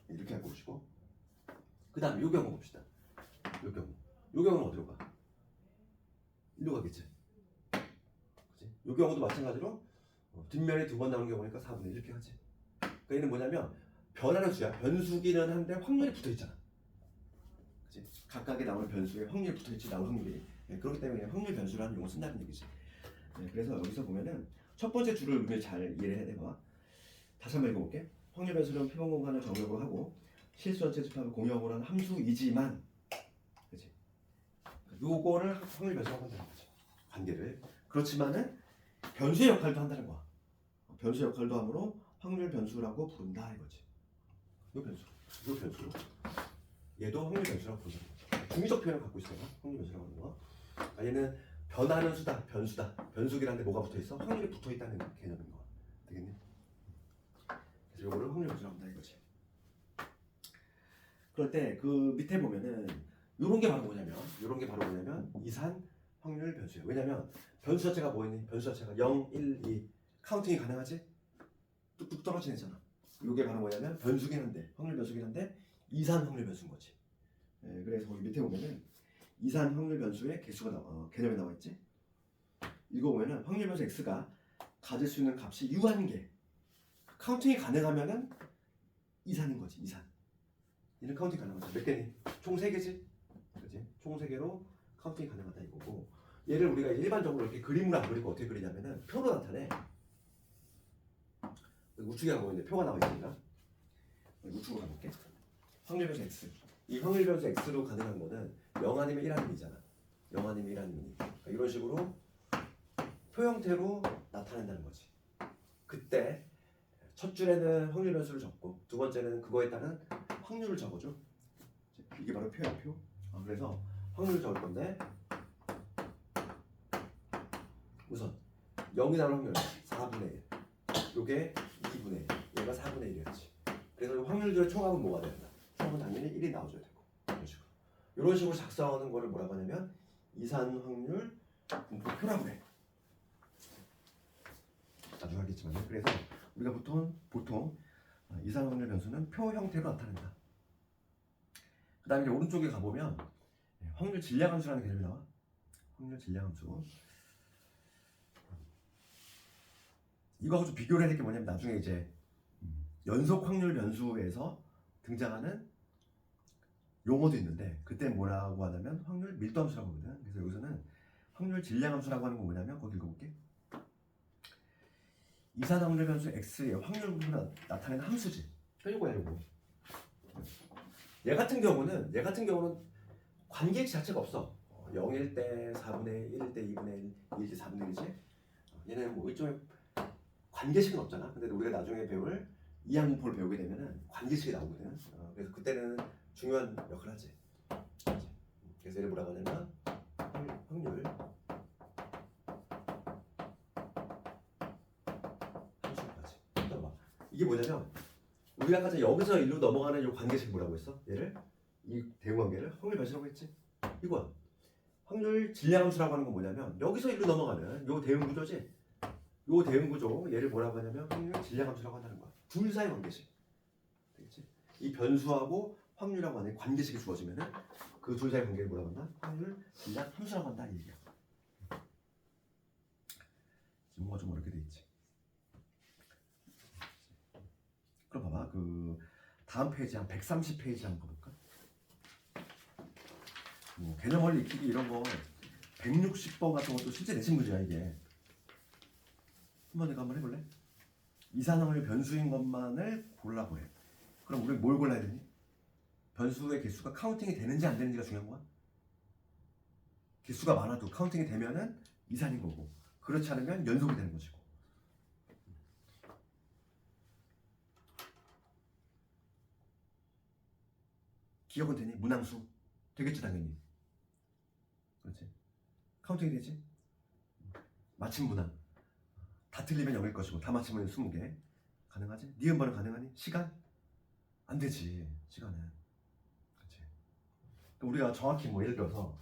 이렇게 갖고 보시고. 그 다음에 요 경우 봅시다. 요 경우. 요 경우는 어디로 가? 1로 가겠지. 그치? 요 경우도 마찬가지로 뒷면에 2번 나오는 경우니까 4분의 1 이렇게 하지. 그러니까 얘는 뭐냐면 변하는 수야. 변수기는 한데 확률이 붙어있잖아. 그치? 각각에 나오는 변수에 확률이 붙어있지, 나올 확률이. 네, 그렇기 때문에 확률 변수라는 용어 쓴다는 얘기지. 네, 그래서 여기서 보면은 첫 번째 줄을 의미 잘 이해를 해야 돼. 봐. 다시 한번 읽어볼게. 확률 변수는 표본 공간을 정렬로 하고 실수 전체 집합을 공역으로 하는 함수이지만, 그치? 요거를 확률 변수라고 한다는 거지. 관계를. 그렇지만은 변수의 역할도 한다는 거야. 변수 역할도 함으로 확률 변수라고 부른다 이거지. 요 변수, 요 변수. 얘도 확률 변수라고 부른다. 중의적 표현을 갖고 있어요. 확률 변수라고 하는 거. 얘는 변하는 수다, 변수다. 변수기란데 뭐가 붙어 있어? 확률이 붙어 있다는 개념인 거야. 되겠니? 그래서 요거를 확률 변수라고 한다 이거지. 그럴 때 그 밑에 보면은 요런 게 바로 뭐냐면 이산 확률 변수야. 왜냐면 변수 자체가 뭐 있니? 변수 자체가 0, 1, 2 카운팅이 가능하지? 뚝뚝 떨어지잖아. 요게 바로 뭐냐면 변수긴 한데, 확률 변수긴 한데 이산 확률 변수인 거지. 네, 그래서 거기 밑에 보면은 이산 확률 변수의 개수가 개념에 나와 있지. 이거 보면은 확률 변수 x가 가질 수 있는 값이 유한계. 카운팅이 가능하면은 이산인 거지. 이산. 얘는 카운팅 가능하지. 몇 개니? 총 3개지. 그렇지? 총 3개로 카운팅이 가능하다 이거고. 얘를 우리가 일반적으로 이렇게 그림으로 안 그리고 어떻게 그리냐면은 표로 나타내. 우측에 가고 있는데 표가 나와 있으니까 우측으로 가볼게. 확률 변수 x. 이 확률 변수 x로 가능한 거는 0 아니면 1 아니면이잖아. 0 아니면 1 아니면이. 그러니까 이런 식으로 표 형태로 나타낸다는 거지. 그때 첫 줄에는 확률 변수를 적고 두 번째는 그거에 따른 확률을 적어줘. 이게 바로 표야, 표. 그래서 확률을 적을 건데 우선 0이 나오는 확률 4분의 1. 요게 2분의 1. 얘가 4분의 1이었지. 그래서 확률들의 총합은 뭐가 된다? 총합은 당연히 1이 나와줘야 되고. 이런 식으로. 이런 식으로 작성하는 거를 뭐라고 하냐면 이산 확률 분포표라고 해. 나중에 하겠지만. 그래서 우리가 보통 이산 확률 변수는 표 형태로 나타낸다. 그 다음에 오른쪽에 가보면 확률 질량함수라는 개념이 나와. 확률 질량함수. 이거하고 좀 비교를 해야 될 게 뭐냐면 나중에 이제 연속 확률 변수에서 등장하는 용어도 있는데 그때 뭐라고 하냐면 확률 밀도함수라고 하거든. 그래서 여기서는 확률 질량함수라고 하는 건 뭐냐면 거기 읽어볼게. 이산 확률 변수 x의 확률 부분을 나타내는 함수지. 이거야 이거. 얘 같은 경우는 관계식 자체가 없어. 0일 때 4분의 1일 때 2분의 1, 2일 때 4분의 1이지. 얘는 뭐 일종의 관계식은 없잖아. 근데 우리가 나중에 배울 이항분포를 배우게 되면은 관계식이 나오거든. 그래서 그때는 중요한 역할을 하지. 그래서 얘를 뭐라고 하냐면 확률 함수까지. 봐. 이게 뭐냐면 우리가 아까 여기서 일로 넘어가는 이 관계식 뭐라고 했어? 얘를 이 대응관계를 확률 변수라고 했지. 이거야. 확률 질량함수라고 하는 건 뭐냐면 여기서 일로 넘어가는 요 대응 구조지. 요 대응 구조 얘를 뭐라고 하냐면 확률 질량함수라고 한다는 거야. 둘 사이 관계식. 되겠지? 이 변수하고 확률이라고 하는 관계식이 주어지면은 그 둘 사이 관계를 뭐라고 한다? 확률 질량함수라고 한다 이 얘기야. 뭐가 좀 어렵게 돼 있지. 그럼 봐봐. 그 다음 페이지 한 130페이지 한번 볼까? 개념 원리 익히기 이런 거 160번 같은 것도 실제 내신 문제야 이게. 한번 내가 한번 해볼래? 이산항을 변수인 것만을 골라고 해. 그럼 우리 뭘 골라야 되니? 변수의 개수가 카운팅이 되는지 안 되는지가 중요한 거야. 개수가 많아도 카운팅이 되면은 이산인 거고, 그렇지 않으면 연속이 되는 것이고. 기억은 되니? 문항수 되겠지 당연히. 그렇지? 카운팅이 되지? 맞힌 문항 다 틀리면 0일 것이고 다 맞히면 20개 가능하지? 니은번은 가능하니? 시간? 안 되지. 시간은. 그렇지. 우리가 정확히 뭐 예를 들어서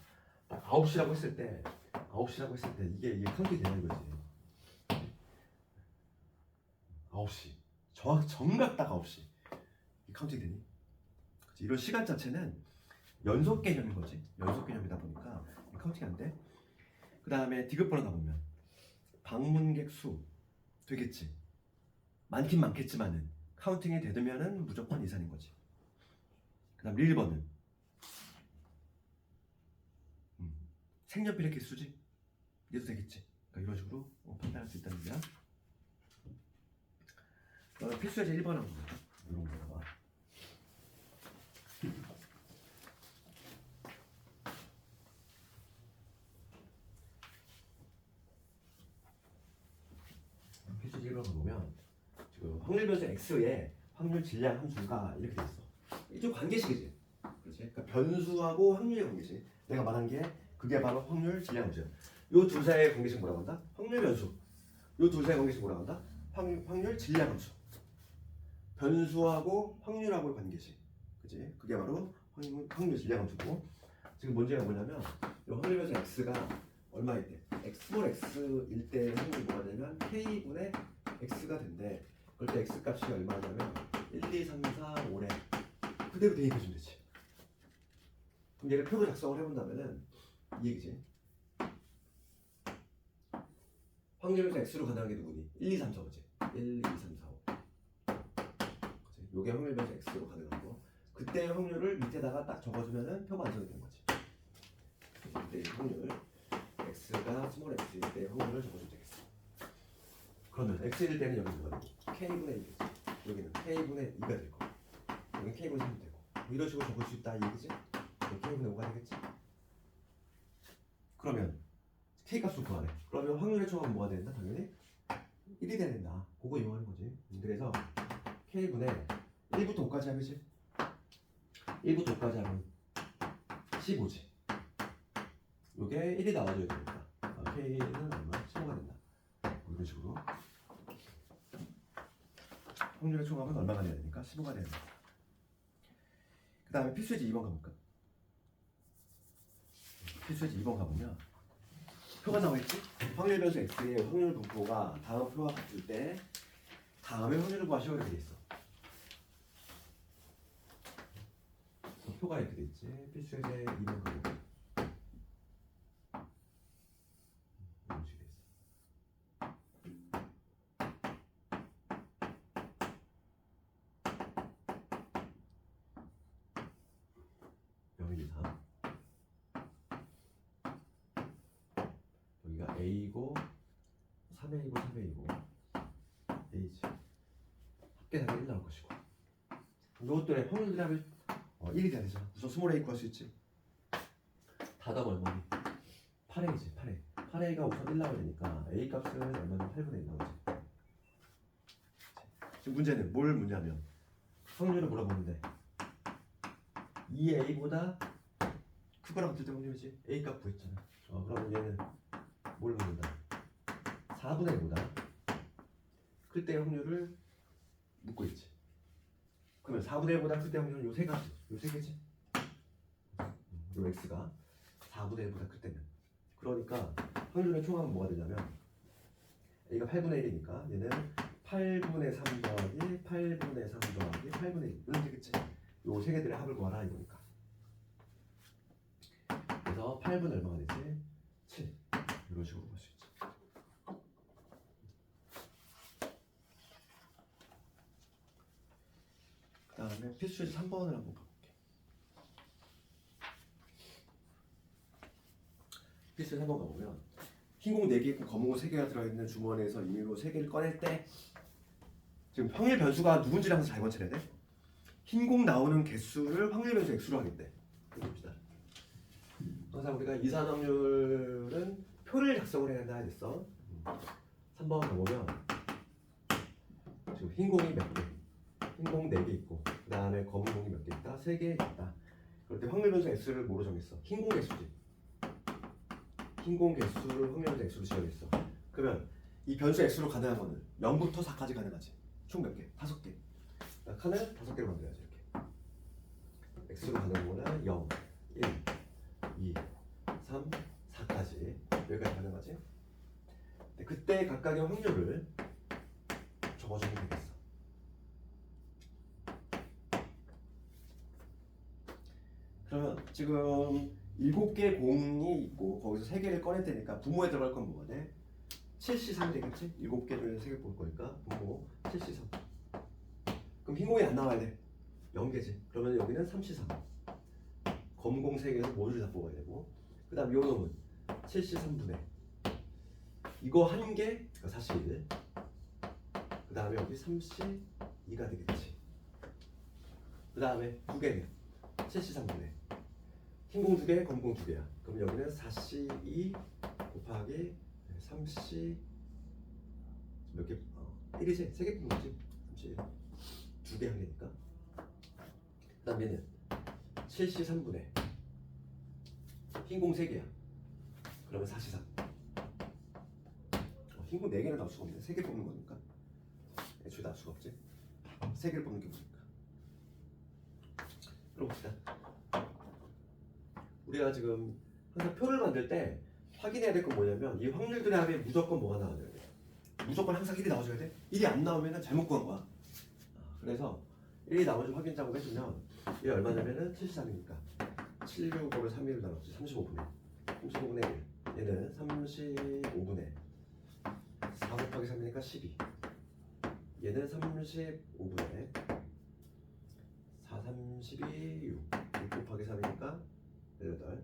딱 9시라고 했을 때 9시라고 했을 때 이게 카운팅이 되는 거지. 9시. 정각 딱 9시. 이 카운팅이 되니? 그치? 이런 시간 자체는 연속 개념인 거지. 연속 개념이다 보니까 카운팅이 안 돼. 그 다음에 디귿번호 가보면 방문객 수 되겠지. 많긴 많겠지만은 카운팅이 되면은 무조건 이산인 거지. 그 다음 1번은 색연필의 개수지. 얘도 되겠지. 그러니까 이런 식으로 판단할 수 있다는 거야. 그러면 필수예제 1번 하고 이런 거 봐봐. 필수예제 1번 보면 지금 확률 변수 x의 확률 질량 함수가 이렇게 돼 있어. 이쪽 관계식이지. 그렇지? 그러니까 변수하고 확률의 관계식. 내가 말한 게 그게 바로 확률 질량 함수야. 요 둘 사이의 관계식 뭐라고 한다? 확률 변수. 요 둘 사이의 관계식 뭐라고 한다? 확률 질량 함수. 변수하고 확률하고의 관계식. 그치? 그게 바로 확률 질량 함수고. 지금 문제가 뭐냐면 이 확률 변수 x가 얼마일 때? x분 x일 때 확률이 뭐가 되면 k분의 x가 된대. 그럴 때 x 값이 얼마냐면 1, 2, 3, 4, 5래. 그대로 대입해주면 되지. 그럼 얘를 표로 작성을 해본다면은 이 얘기지. 확률에서 x로 가능한 게 누구니? 1, 2, 3, 4, 5지. 1, 2, 3, 4, 5. 요게 확률에서 x로 가능하고 그때의 확률을 밑에다가 딱 적어주면은 표가 완성이 되는 거지. 그때의 확률 x가 스몰 x일 때의 확률을 적어주면 되겠어. 그러면 x일 때는 여기 뭐가 되고 k분의 1이지. 여기는 k분의 2가 될 거고 여기 k분의 3이 되고 뭐 이런 식으로 적을 수 있다 이 얘기지. k분의 5가 되겠지. 그러면 k값을 구하래. 그러면 확률의 총합은 뭐가 된다? 당연히 1이 돼야 된다. 그거 이용하는 거지. 그래서 k분의 1부터 5까지 하겠지. 1부터 5까지 하면 15지. 요게 1이 나와줘야 되니까 k는 얼마? 15가 된다. 이런 식으로 확률의 총합은 얼마가 돼야 되니까 15가 돼야 된다. 그 다음에 필수예제 2번 가볼까? 필수예제 2번 가보면 표가 나와있지? 확률 변수 x의 확률 분포가 다음 표와 같을 때 다음에 확률을 구하시오 이렇게 돼 있어. 표가 이렇게 돼 있지. 필수예제 2번 가보면 이런 식으로 돼 있어. 0, 1, 2, 3 여기가 A고 3A고 3A고 A지. 합계상이 1 나올 것이고 이것들의 확률들이 하면 1이 돼야 되잖아. 우선 스몰 A 구할 수 있지. 다답 얼마니? 8A지. 8A 8A가 우선 1 나와야 되니까 A 값은 얼마냐면 8분의 1 나오지. 지금 문제는 뭘 묻냐면 확률을 물어보는데 2A보다 크거나 같을 때 확률이지. A 값 구했잖아. 그러면 얘는 뭘 묻는다? 4분의 1보다 클 때의 확률을 묻고 있지. 그러면 4분의 1보다 클 때 확률은 요 세 가지, 요 세 개지. 요 x가 4분의 1보다 클 때는. 그러니까 확률의 총합은 뭐가 되냐면 a가 8분의 1이니까 얘는 8분의 3 더하기 8분의 3 더하기 8분의 1 이렇게 되겠지. 요 세 개들의 합을 구하라 이거니까. 그래서 8분 얼마가 되지? 7 이런 식으로 볼 수 있지. 그 다음에 필수예제 3번을 한번 가볼게. 필수예제 3번 가보면 흰공 4개 있고 검은공 3개가 들어있는 주머니에서 임의로 3개를 꺼낼 때 지금 확률 변수가 누군지를 항상 잘 관찰해야 돼. 흰공 나오는 개수를 확률 변수 x로 하겠대. 봅시다. 항상 우리가 이산 확률은 표를 작성을 해야 된다 했어. 3번 가보면 지금 흰공이 몇 개? 흰공 4개 있고 그 다음에 검은 공이 몇 개 있다? 3개 있다. 그럴 때 확률 변수 x를 뭐로 정했어? 흰공 개수지. 흰공 개수를 확률 변수 x로 지정했어. 그러면 이 변수 x로 가능한 거는 0부터 4까지 가능하지. 총 몇 개? 5개. 칸을 5개로 만들어야지 이렇게. x로 가는 거는 0, 1, 2, 3, 4까지 여기까지 가능하지? 그때 각각의 확률을 적어주면 되겠어. 그러면 지금 7개 공이 있고 거기서 3개를 꺼낼 테니까 부모에 들어갈 건 뭐가 돼? 7C3 되겠지? 7개 중에서 3개 볼 거니까 부모 7C3. 그럼 흰 공이 안 나와야 돼. 0개지. 그러면 여기는 3C3. 검공 3개에서 모듈 다 뽑아야 되고, 그 다음 요 놈은 7C3분의 이거 1개, 41. 그 다음에 여기 3C2가 되겠지. 그 다음에 2개는 7C3분의 흰공 2개, 검공 2개야. 그럼 여기는 4C2 곱하기 3C 몇 개? 1이지? 3개 뽑는 거지? 31. 2개 한 개니까. 그 다음 얘는 7C3분의 흰공 3개야. 그러면 4C3. 흰공 4개는 나올 수가 없네. 3개 뽑는 거니까. 애초에 나올 수가 없지. 3개를 뽑는 게 뭐니까. 그럼 봅시다. 우리가 지금 항상 표를 만들 때 확인해야 될 건 뭐냐면 이 확률들의 합에 무조건 뭐가 나와야 돼? 무조건 항상 1이 나와줘야 돼? 1이 안 나오면 잘못 구한 거야. 그래서 1이 나오는지 확인 작업 해주면 이게 얼마냐면은 73이니까 765를 3일로 나눴지. 35분의 1. 얘는 35분의 4 곱하기 3이니까 12. 얘는 35분의 4, 32, 6. 6 곱하기 3이니까 18.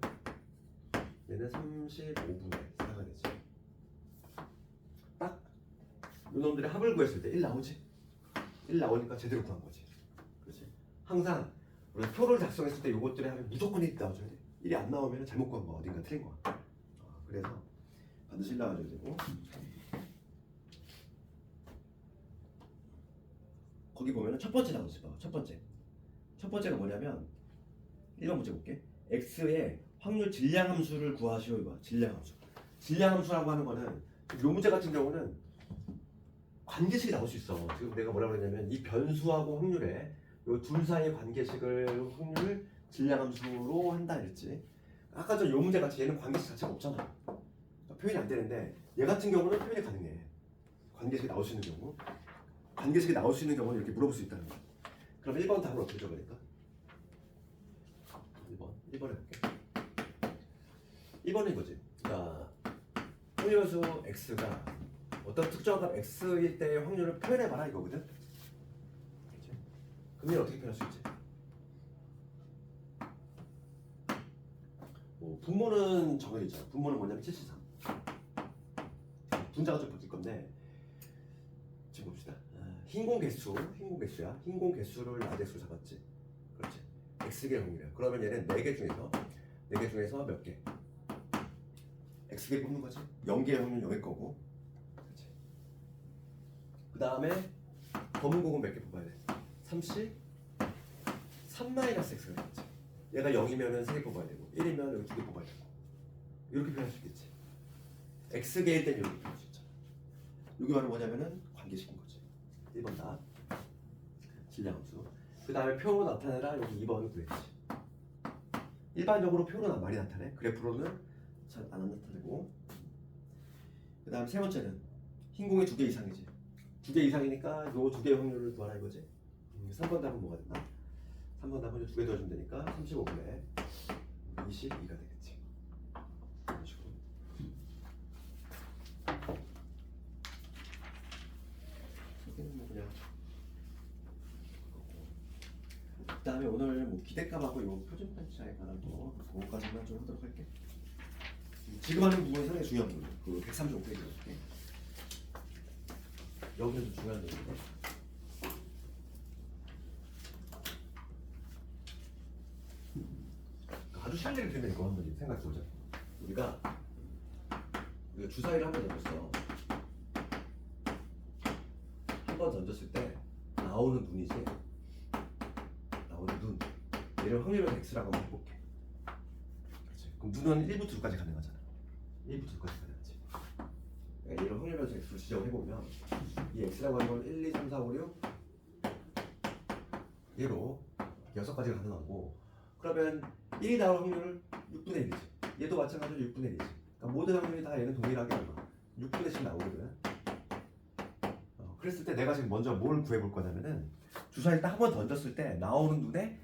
얘는 35분의 4가 되지. 딱 이놈들의 합을 구했을 때 1 나오지? 1 나오니까 제대로 구한 거지. 그렇지? 항상 우리 표를 작성했을 때 요것들의 합이 무조건 1이 나와줘야 돼. 1이 안 나오면 잘못 구한 거야. 어딘가 틀린 거야. 그래서 반드시 1 나와줘야 되고, 거기 보면은 첫 번째 나오지. 봐. 첫 번째가 뭐냐면 1번 문제 볼게. x의 확률 질량함수를 구하시오. 이거 질량함수. 질량함수라고 하는 거는 요 문제 같은 경우는 관계식이 나올 수 있어. 지금 내가 뭐라고 그랬냐면 이 변수하고 확률에 요 둘 사이의 관계식을 확률을 질량함수로 한다 했지. 아까 전 요 문제 같이 얘는 관계식 자체가 없잖아. 그러니까 표현이 안 되는데 얘 같은 경우는 표현이 가능해. 관계식이 나올 수 있는 경우. 관계식이 나올 수 있는 경우는 이렇게 물어볼 수 있다는 거야. 그럼 1번 답을 어떻게 적을까? 1번 해볼게. 1번은 이거지. 그러니까 확률수 x가 어떤 특정한 값 x일 때의 확률을 표현해봐라 이거거든. 그치? 그럼 얘를 어떻게 표현할 수 있지? 뭐 분모는 정해져 있잖아. 분모는 뭐냐면 73. 분자가 좀 바뀔 건데 지금 봅시다. 흰공 개수야. 흰공 개수를 라덱스로 잡았지. 그렇지. x개의 확률이야. 그러면 얘는 4개 중에서 몇 개? x개 뽑는 거지. 0개의 확률 0일 거고. 그렇지. 그 다음에 검은 공은 몇 개 뽑아야 돼? 3C 3-x가 되겠지. 얘가 0이면 3개 뽑아야 되고 1이면 여기 2개 뽑아야 되고. 이렇게 표현할 수 있겠지. x개일 때는 이렇게 표현할 수 있잖아. 여기 말은 뭐냐면은 관계식인 거지. 1번 답. 질량함수. 그 다음에 표로 나타내라. 여기 2번을 구했지. 일반적으로 표로 많이 나타내. 그래프로는 잘 안 나타내고. 그 다음 세 번째는 흰공이 2개 이상이지. 2개 이상이니까 요 2개의 확률을 구하라 이거지. 3번 답은 뭐가 됐나? 3번 답은 2개 더해주면 되니까 35분의 22가 되겠지. 이런 식으로. 여기는 뭐 그냥. 그 다음에 오늘 뭐 기대값하고 요 표준 편차에 관한 거 그거까지만 좀 하도록 할게. 지금 하는 부분이 상당히 중요한 부분. 그 135페이지 볼게. 여기는 좀 중요한 부분인데. 아주 쉬운 얘기를 드리면 이거 한번 생각해 보자. 우리가 주사위를 한 번 던졌어. 한 번 던졌을 때 나오는 눈이지. 나오는 눈. 얘를 확률을 x라고 한번 해볼게. 그렇지. 그럼 눈은 1부터 2까지 가능하잖아. 1부터 2까지 가능하지. 그러니까 이런 확률 변수 x로 지정을 해보면 이 x라고 하는 건 1, 2, 3, 4, 5, 6 얘로 6가지가 가능하고 그러면 1이 나올 확률은 6분의 1이지. 얘도 마찬가지로 6분의 1이지. 그러니까 모든 확률이 다 얘는 동일하게 얼마? 6분의 1씩 나오거든. 그랬을 때 내가 지금 먼저 뭘 구해볼 거냐면은 주사위를 딱 한 번 던졌을 때 나오는 눈에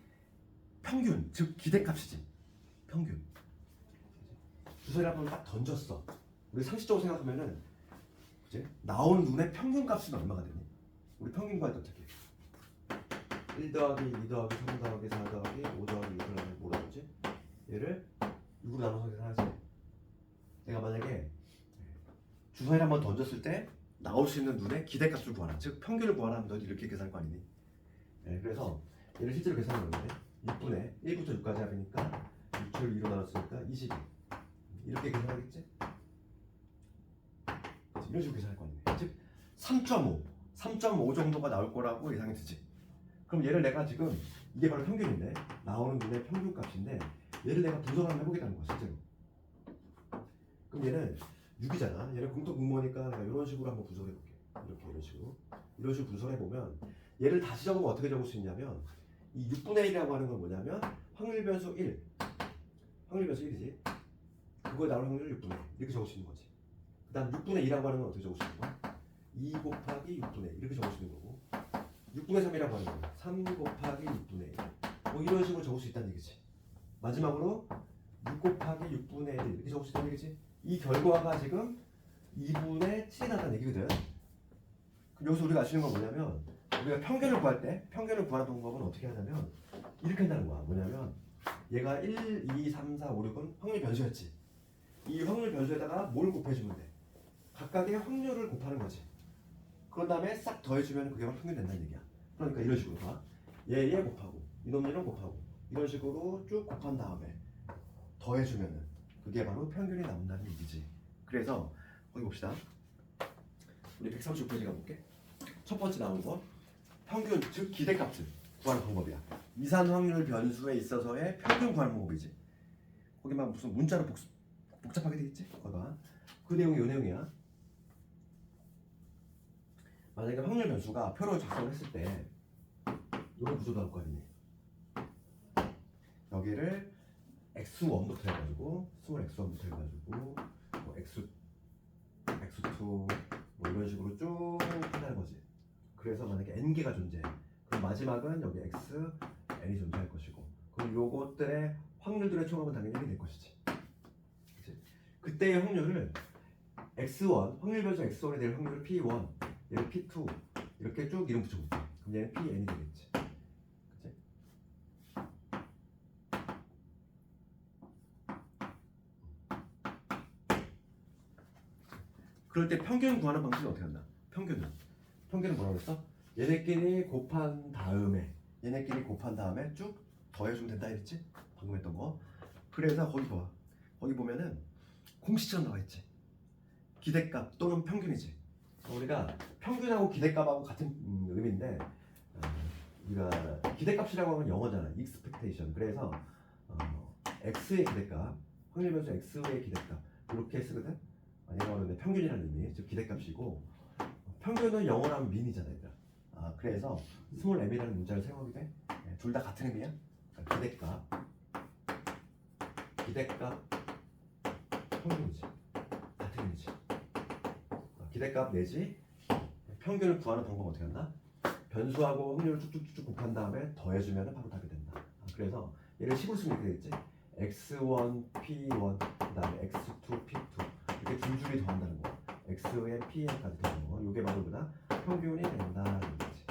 평균, 즉 기대값이지. 평균. 주사위를 한 번 딱 던졌어. 우리 상식적으로 생각하면은 그치? 나오는 눈에 평균 값은 얼마가 되니? 우리 평균 구할 때 어떻게 해? 1 더하기 2 더하기 3 더하기 4 더하기 5 더하기 6을 하면 뭐라 그러지? 얘를 6으로 나눠서 계산하지. 내가 만약에 주사위를 한번 던졌을 때 나올 수 있는 눈의 기대값을 구하라. 즉 평균을 구하라 하면 너 이렇게 계산할 거 아니니? 네, 그래서 얘를 실제로 계산하는 건데 6분의 1부터 6까지 하니까 6을 2로 나눴으니까 22 이렇게 계산하겠지? 그치? 이런 식으로 계산할 거 아니니? 즉 3.5 정도가 나올 거라고 예상이 되지. 그럼 얘를 내가 지금 이게 바로 평균인데 나오는 눈의 평균 값인데 얘를 내가 분석을 한번 해보겠다는 거야 실제로. 그럼 얘는 6이잖아. 얘는 공통 분모니까 내가 이런 식으로 한번 분석해 볼게. 이렇게 이런 식으로 분석해 보면 얘를 다시 적으면 어떻게 적을 수 있냐면 이 6분의 1이라고 하는 건 뭐냐면 확률 변수 1, 확률 변수 1이지. 그거에 나올 확률을 6분의 1 이렇게 적을 수 있는 거지. 그다음 6분의 2라고 하는 건 어떻게 적을 수 있는 거야? 2 곱하기 6분의 1 이렇게 적을 수 있는 거고 6분의 3이라고 하는 건 3 곱하기 6분의 1 뭐 이런 식으로 적을 수 있다는 얘기지. 마지막으로 6 곱하기 6분의 1 이렇게 적을 수 있다는 얘기지. 이 결과가 지금 2분의 7이 나타난 얘기거든. 그럼 여기서 우리가 알 수 있는 건 뭐냐면 우리가 평균을 구할 때 평균을 구하는 방법은 어떻게 하냐면 이렇게 한다는 거야. 뭐냐면 얘가 1, 2, 3, 4, 5, 6은 확률 변수였지. 이 확률 변수에다가 뭘 곱해주면 돼? 각각의 확률을 곱하는 거지. 그런 다음에 싹 더해주면 그게 바로 평균 된다는 얘기야. 그러니까 이런 식으로 봐. 얘 곱하고 이놈 곱하고 이런 식으로 쭉 곱한 다음에 더해주면은 그게 바로 평균이 나온다는 얘기지. 그래서 거기 봅시다. 우리 136페이지 가볼게. 첫 번째 나온 거 평균 즉 기대값을 구하는 방법이야. 이산 확률 변수에 있어서의 평균 구하는 방법이지. 거기만 무슨 문자로 복잡하게 되겠지? 거기 봐. 그 내용이 이 내용이야. 만약에 확률 변수가 표로 작성했을 때 이런 구조 나올 거 아니니? 여기를 x1부터 해가지고 스몰 x1부터 해가지고 뭐 x2 뭐 이런 식으로 쭉 한다는 거지. 그래서 만약에 n개가 존재해. 그럼 마지막은 여기 x, n이 존재할 것이고 그럼 요것들의 확률들의 총합은 당연히 1이 될 것이지. 그치? 그때의 확률을 x1, 확률 변수 x1이 될 확률을 p1, 얘를 p2 이렇게 쭉 이름 붙여볼게. 그럼 얘는 pn이 되겠지. 그치? 그럴 때 평균 구하는 방식은 어떻게 한다? 평균은 뭐라고 했어? 얘네끼리 곱한 다음에 쭉 더해주면 된다 했지? 방금 했던 거. 그래서 거기 봐. 거기 보면은 공식처럼 나와 있지. 기대값 또는 평균이지. 우리가 평균하고 기대값하고 같은 의미인데 우리가 기대값이라고 하면 영어잖아. expectation. 그래서 x의 기대값, 확률 변수 x의 기대값 이렇게 쓰거든. 영어로는 평균이라는 의미, 즉 기대값이고 평균은 영어로 하면 민이잖아, 얘들아. 그래서 스몰 m이라는 문자를 사용하게 돼. 둘 다 같은 의미야. 그러니까 기대값, 평균이지. 같은 의미지. 기대값 내지 평균을 구하는 방법 어떻게 한다? 변수하고 확률을 쭉쭉쭉 곱한 다음에 더해주면 바로 답이 된다. 그래서 얘를 식으로 쓰면 이렇게 되겠지. x1, p1, 그 다음에 x2, p2 이렇게 줄줄이 더한다는 거. x에 pn까지 더하는 거. 이게 바로 뭐다? 평균이 된다는 거지.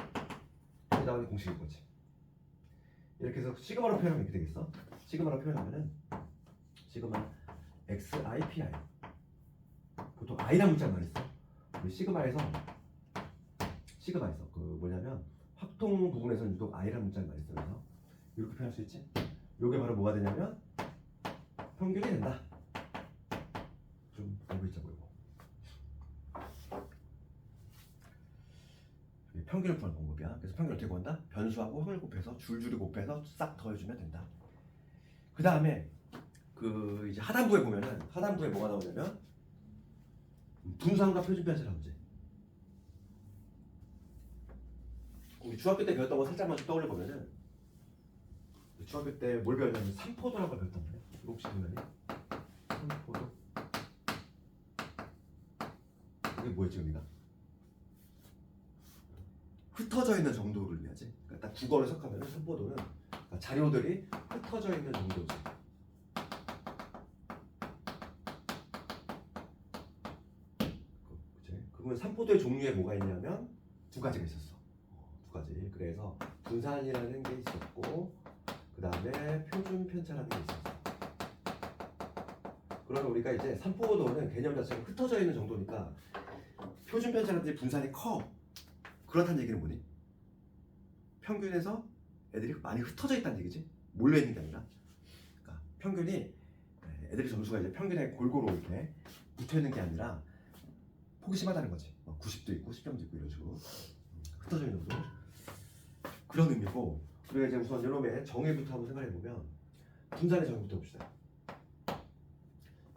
그 다음에 공식일 거지. 이렇게 해서 시그마로 표현하면 이렇게 되겠어. 시그마로 표현하면은 시그마 xi,pi 보통 i라는 문자를 많이 써. 우리 시그마에서 그 뭐냐면 확통 부분에서는 유독 i라는 문자를 많이 써서 이렇게 표현할 수 있지. 이게 바로 뭐가 되냐면 평균이 된다. 좀 알고 있자 보이고. 평균을 구하는 방법이야. 그래서 평균을 어떻게 구한다? 변수하고 확률 곱해서 줄줄이 곱해서 싹 더해주면 된다. 그 다음에 그 이제 하단부에 보면은 하단부에 뭐가 나오냐면 분산과 표준 편차라는 문제. 우리 중학교 때 배웠던 거 살짝만 좀 떠올려 보면은 중학교 때 뭘 배웠냐면 삼포도라는 걸 배웠단 말이야. 이거 혹시 기억나니? 삼포도. 이게 뭐였지 의미가? 흩어져 있는 정도를 의미하지. 그러니까 딱 국어를 해석하면 삼포도는 그러니까 자료들이 흩어져 있는 정도지. 그러면 삼포도의 종류에 뭐가 있냐면 두 가지가 있었어. 두 가지. 그래서 분산이라는 게 있었고, 그 다음에 표준 편차라는 게 있었어. 그러면 우리가 이제 삼포도는 개념 자체가 흩어져 있는 정도니까 표준 편차라든지 분산이 커. 그렇다는 얘기는 뭐니? 평균에서 애들이 많이 흩어져 있다는 얘기지. 몰려 있는 게 아니라. 그러니까 평균이 애들이 점수가 이제 평균에 골고루 이렇게 붙어 있는 게 아니라 폭이 심하다는 거지. 90도 있고 10점도 있고 이런 식으로 흩어져 있는 정도. 그런 의미고, 우리가 이제 우선 이놈의 정의부터 한번 생각해 보면 분산의 정의부터 봅시다.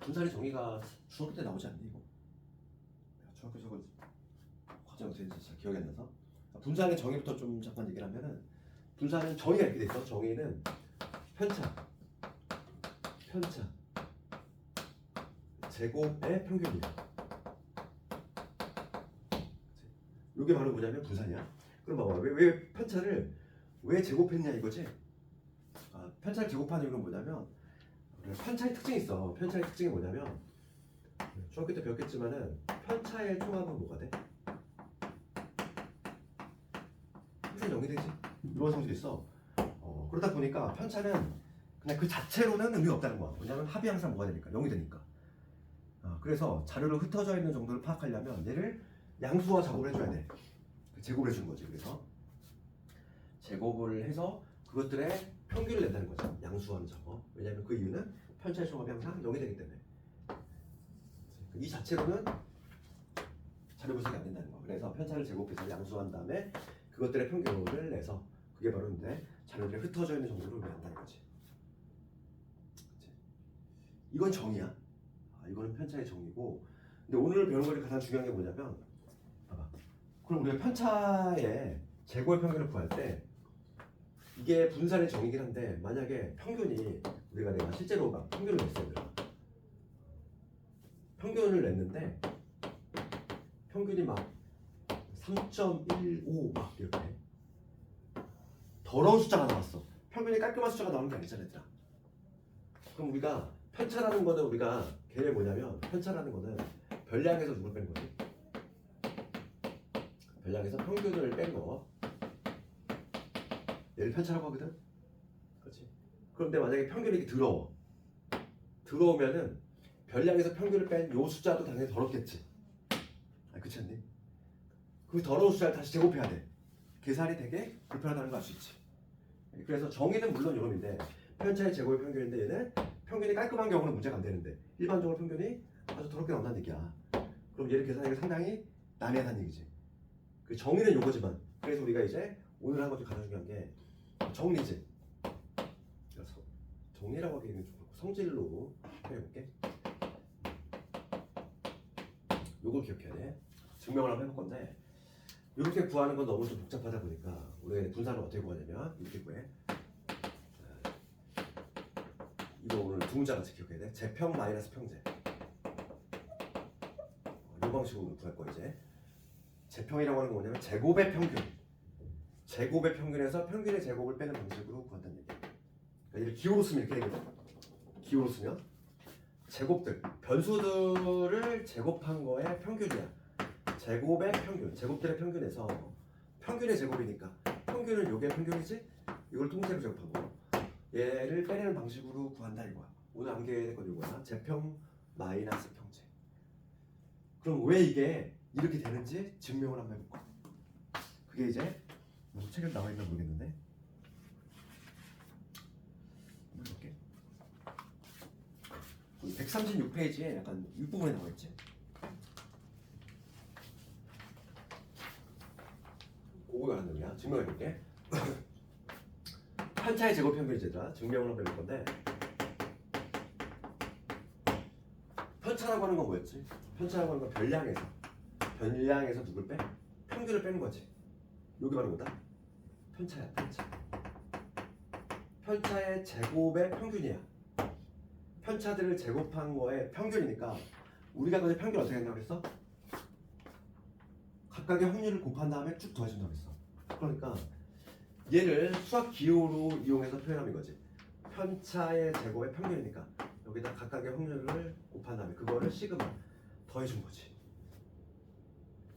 분산의 정의가 중학교 때 나오지 않니 이거? 중학교 저거 과정 어떻게 했는지 잘 기억이 안 나서. 분산의 정의부터 좀 잠깐 얘기를 하면은, 분산은 정의가 이렇게 돼 있어. 정의는 편차 제곱의 평균이야. 이게 바로 뭐냐면 분산이야. 그럼 봐봐, 왜 편차를 왜 제곱했냐 이거지. 편차를 제곱하는 이유는 뭐냐면, 편차의 특징이 있어. 편차의 특징이 뭐냐면, 중학교 때 배웠겠지만은 편차의 총합은 뭐가 돼? 항상 0이 되지. 이런 성질이 있어. 그러다 보니까 편차는 그냥 그 자체로는 의미가 없다는 거야. 왜냐면 합이 항상 뭐가 되니까 0이 되니까. 그래서 자료를 흩어져 있는 정도를 파악하려면 얘를 양수와 작업을 해줘야 돼. 제곱을 해주는 거지. 그래서 제곱을 해서 그것들의 평균을 낸다는 거죠. 양수하는 작업. 왜냐하면 그 이유는 편차의 총합이 항상 0이 되기 때문에. 이 자체로는 자료 분석이 안 된다는 거. 그래서 편차를 제곱해서 양수한 다음에 그것들의 평균을 내서, 그게 바로 이제 자료들이 흩어져 있는 정도를 의미한다는 거지. 이건 정의야. 이거는 편차의 정의고. 근데 오늘 배우는 거리 가장 중요한 게 뭐냐면, 봐봐. 그럼 우리가 편차의 제곱의 평균을 구할 때 이게 분산의 정의긴 한데, 만약에 평균이 내가 실제로 막 평균을 냈어요. 평균을 냈는데 평균이 막 3.15 막 이렇게 더러운 숫자가 나왔어. 평균이 깔끔한 숫자가 나오는 게 아니잖아, 얘들아. 그럼 우리가 편차라는 거는, 우리가 개념이 뭐냐면, 편차라는 거는 별량에서 누굴 빼는 거지? 별량에서 평균을 뺀 거. 얘를 편차라고 하거든? 그렇지. 그런데 만약에 평균이 이렇게 더러우면은 별량에서 평균을 뺀 요 숫자도 당연히 더럽겠지. 그렇지 않니? 그 더러운 숫자를 다시 제곱해야 돼. 계산이 되게 불편하다는 거 알 수 있지. 그래서 정의는 물론 요놈인데, 편차의 제곱의 평균인데 얘는 평균이 깔끔한 경우는 문제가 안 되는데, 일반적으로 평균이 아주 더럽게 나온다는 얘기야. 그럼 얘를 계산하기가 상당히 난해하다는 얘기지. 그 정의는 요거지만, 그래서 우리가 이제 오늘 한 것 중 가장 중요한 게 정리지. 그래서 정리라고 하기에는 좀 그렇고 성질로 해볼게. 요걸 기억해야 돼. 증명을 한번 해볼 건데, 이렇게 구하는 건 너무 좀 복잡하다 보니까 우리가 분산을 어떻게 구하냐면 이렇게 구해. 이거 오늘 두 문자 같이 기억해야 돼. 제평 마이너스 평제. 이 방식으로 구할 거야 이제. 제평이라고 하는 건 뭐냐면 제곱의 평균. 제곱의 평균에서 평균의 제곱을 빼는 방식으로 구한다는 얘기야. 그러니까 얘를 기호로 쓰면 이렇게 되거든. 기호로 쓰면 제곱들, 변수들을 제곱한 거의 평균이야. 제곱의 평균, 제곱들의 평균에서 평균의 제곱이니까 평균은 요게 평균이지? 이걸 통째로 제곱하고 얘를 빼내는 방식으로 구한다 이거야. 오늘 암기해야 될 건 이거야. 제평 마이너스 평제. 그럼 왜 이게 이렇게 되는지 증명을 한번 해볼까? 그게 이제 무슨 책에 나와 있나 모르겠는데, 한번 볼게. 136페이지에 약간 윗부분에 나와 있지. 그거 하는 놈이야. 증명해볼게. 편차의 제곱 평균이제다. 증명을 한번 해볼 건데, 편차라고 하는 건 뭐였지? 편차라고 하는 건 변량에서 누굴 빼? 평균을 빼는 거지. 여기 바로 뭐다? 편차야, 편차. 편차의 제곱의 평균이야. 편차들을 제곱한 거의 평균이니까 우리가 그 평균 어떻게 한다고 그랬어? 각각의 확률을 곱한 다음에 쭉 더해준다고 했어. 그러니까 얘를 수학 기호로 이용해서 표현하는 거지. 편차의 제곱의 평균이니까 여기다 각각의 확률을 곱한 다음에 그거를 시그마 더해준 거지.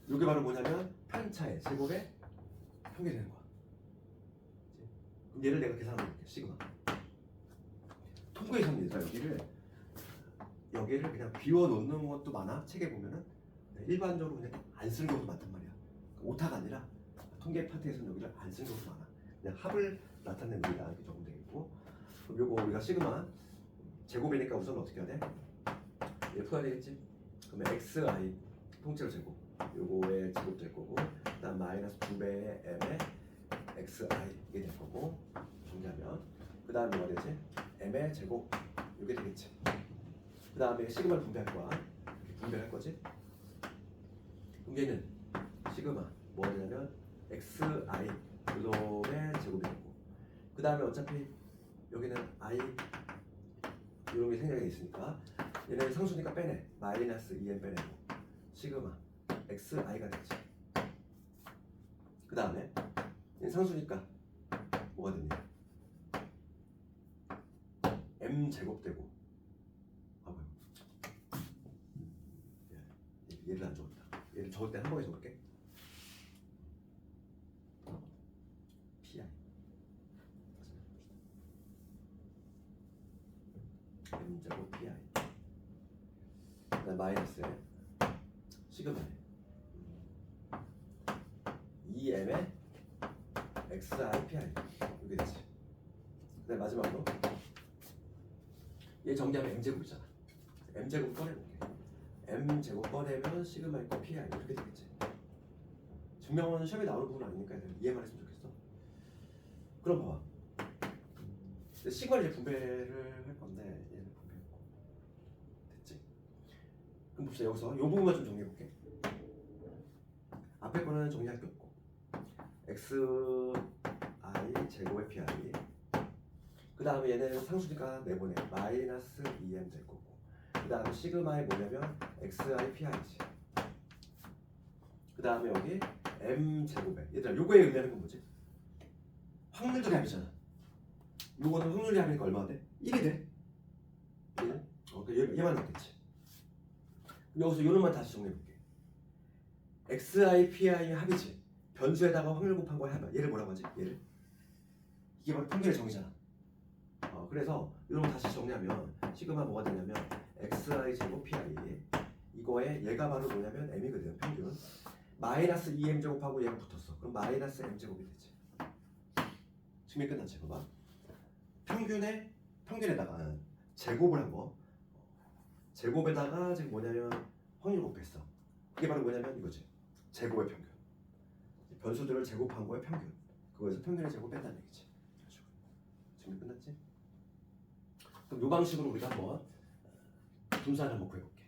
여기 바로 뭐냐면 편차의 제곱의 평균이 되는 거야. 그럼 얘를 내가 계산해 볼게. 시그마. 통계에서는 얘들아 여기를 그냥 비워 놓는 것도 많아. 책에 보면은 일반적으로 그냥 안 쓰는 경우도 많단 말이야. 오타가 아니라 통계 파트에서는 여기를 안 쓰는 경우도 많아. 그냥 합을 나타내는 겁니다. 이렇게 적으면 되겠고. 그럼 요거 우리가 시그마 제곱이니까 우선 어떻게 해야 돼? F가 되겠지? 그러면 xi 통째로 제곱. 요거의 제곱 될 거고, 그다음 마이너스 2배의 m의 xi 이게 될 거고, 정리하면 그 다음에 뭐가 되지? m의 제곱 이게 되겠지. 그 다음에 시그마를 분배할 거야. 이렇게 분배할 거지. 그럼 얘는 시그마 뭐가 되냐면 xi 요놈의 제곱이 되고, 그 다음에 어차피 여기는 i 이런 게 생략이 있으니까 얘는 상수니까 빼내. 마이너스 2m 빼내고 시그마 xi가 되지. 그 다음에 얘는 상수니까 뭐가 되냐? m 제곱 되고. 아 뭐야? 얘를 안 적었다. 얘를 적을 때 한 번에 적을게. pi m 제곱 pi. 그다음 마이너스에 시그마에 2m의 xi pi 이게 되지. 그다음 마지막으로 얘 정리하면 m제곱이잖아. m제곱 꺼내볼게. m제곱 꺼내면 시그마 있고 pi 이렇게 되겠지. 증명은 시험에 나오는 부분 아니니까 이해만 했으면 좋겠어. 그럼 봐봐. 시그마를 이제 분배를 할 건데 얘를 분배했고 됐지. 그럼 봅시다. 여기서 이 부분만 좀 정리해볼게. 앞에 거는 정리할 게 없고 xi 제곱의 pi. 그 다음에 얘는 상수니까 내보내. 마이너스 2m 될 거고, 그 다음에 시그마에 뭐냐면 xi pi지. 그 다음에 여기 m 제곱에 얘들아 요거에 의미하는 건 뭐지? 확률들의 합이잖아. 요거는 확률의 합이니까 얼마가 돼? 1이 돼. 얘만 넣겠지. 여기서 요놈만 다시 정리해볼게. xi pi의 합이지. 변수에다가 확률 곱한 거의 합이야. 얘를 뭐라고 하지? 얘를 이게 바로 평균의 정의잖아. 그래서 이런 거 다시 정리하면 시그마 뭐가 되냐면 xi 제곱 pi 이거에 얘가 바로 뭐냐면 m이거든. 평균 마이너스 2m 제곱하고 얘가 붙었어. 그럼 마이너스 m 제곱이 되지. 증명 끝났지. 봐봐. 평균에다가 제곱을 한 거. 제곱에다가 지금 뭐냐면 확률 곱했어. 이게 바로 뭐냐면 이거지. 제곱의 평균. 변수들을 제곱한 거의 평균. 그거에서 평균의 제곱 뺀다는 얘기지. 증명 끝났지? 그럼 이 방식으로 우리가 한번 분산을 한번 구해볼게.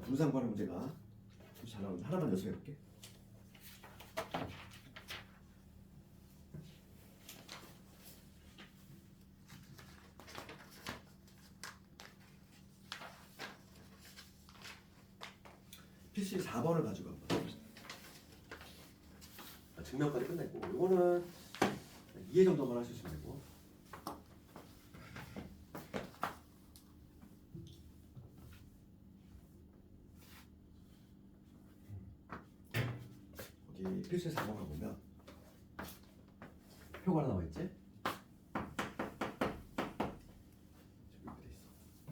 분산 구하는 문제가 잘 나오는데 하나만 연습해볼게. 필수 4번을 가지고 한번 해봅시다. 증명까지 끝냈고 이거는 2회 정도만 하시면 되고, 여기 필수의 4번 가보면 표가 하나 나와있지? 저기 밑에 있어.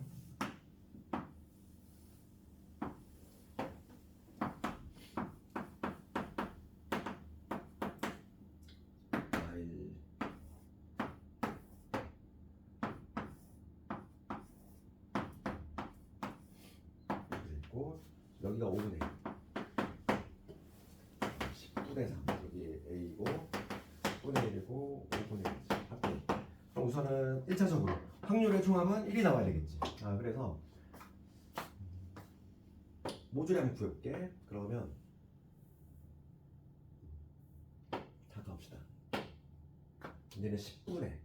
여기가 5분의 10분의 3. 여기 A고 10분의 1이고 5분의 1이지. 그럼 우선은 1차적으로 확률의 총합은 1이 나와야 되겠지. 그래서 모듈에 한번 구해볼게. 그러면 다 더합시다. 얘는 10분의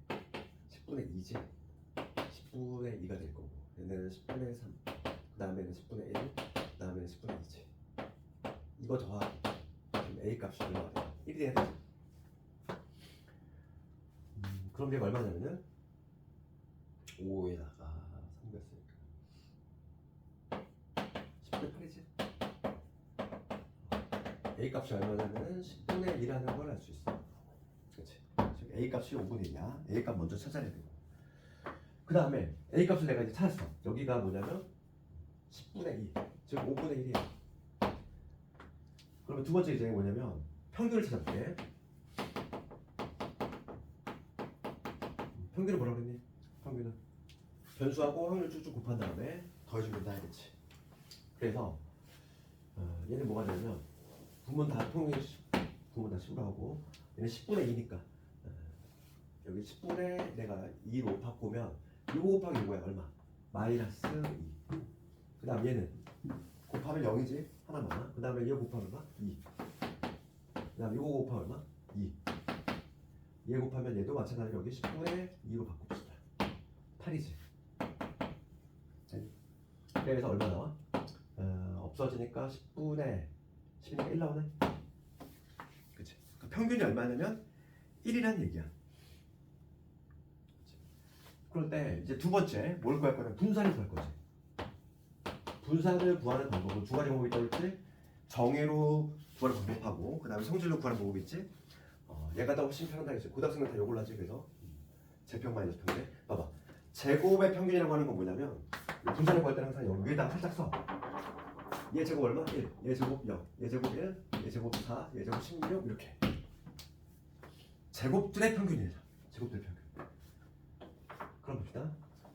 2지. 10분의 2가 될 거고, 얘는 10분의 3, 그 다음에는 10분의 1, 그 다음에는 10분의 2지. 이거 더하기 그럼 A 값이 얼마가 돼? 1이 돼야 되지. 그럼 얘가 얼마냐면은 5에다가 3가 있으니까 10분의 8이지. A 값이 얼마냐면은 10분의 1이라는 걸 알 수 있어. 그렇지. 지금 A 값이 5분의 1이야. A 값 먼저 찾아야 되고. 그 다음에 A 값을 내가 이제 찾았어. 여기가 뭐냐면 10분의 2, 즉 5분의 1이야. 그러면 두 번째 이제 뭐냐면 평균을 찾아볼게. 평균은 뭐라고 했니? 평균은 변수하고 확률 쭉쭉 곱한 다음에 더해주면 다 하겠지. 그래서 얘는 뭐가 되냐면 부분 다 10으로 하고, 얘는 10분의 2니까 여기 10분의 내가 2로 바꾸면 2 곱하기 이거야 얼마? 마이너스 2. 그 다음 얘는 곱하면 0이지 하나만. 그 다음에 이거 곱하면 얼마? 2. 그 다음 이거 곱하면 얼마? 2. 얘 곱하면 얘도 마찬가지로 여기 10분의 2로 바꿉시다. 8이지. 그래서 얼마 나와? 없어지니까 10분의 1 나오네. 그치? 그러니까 평균이 얼마냐면 1이란 얘기야. 그럴 때 이제 두 번째 뭘 구할 거냐면 분산을 구할 거지. 분산을 구하는 방법은 두 가지 방법이 있다고 했지. 정의로 구하는 방법하고, 그 다음에 성질로 구하는 방법이 있지. 얘가 더 훨씬 편하다 했지. 고등학생은 다 이걸로 하지. 그래서 제평 마이너스 평균. 봐봐. 제곱의 평균이라고 하는 건 뭐냐면 분산을 구할 때는 항상 여기 위에다가 살짝 써. 얘 제곱 얼마? 1, 얘 제곱 0, 얘 제곱 1, 얘 제곱 4, 얘 제곱 16 이렇게. 제곱들의 평균이에요. 제곱들의 평균. 그럼 봅시다.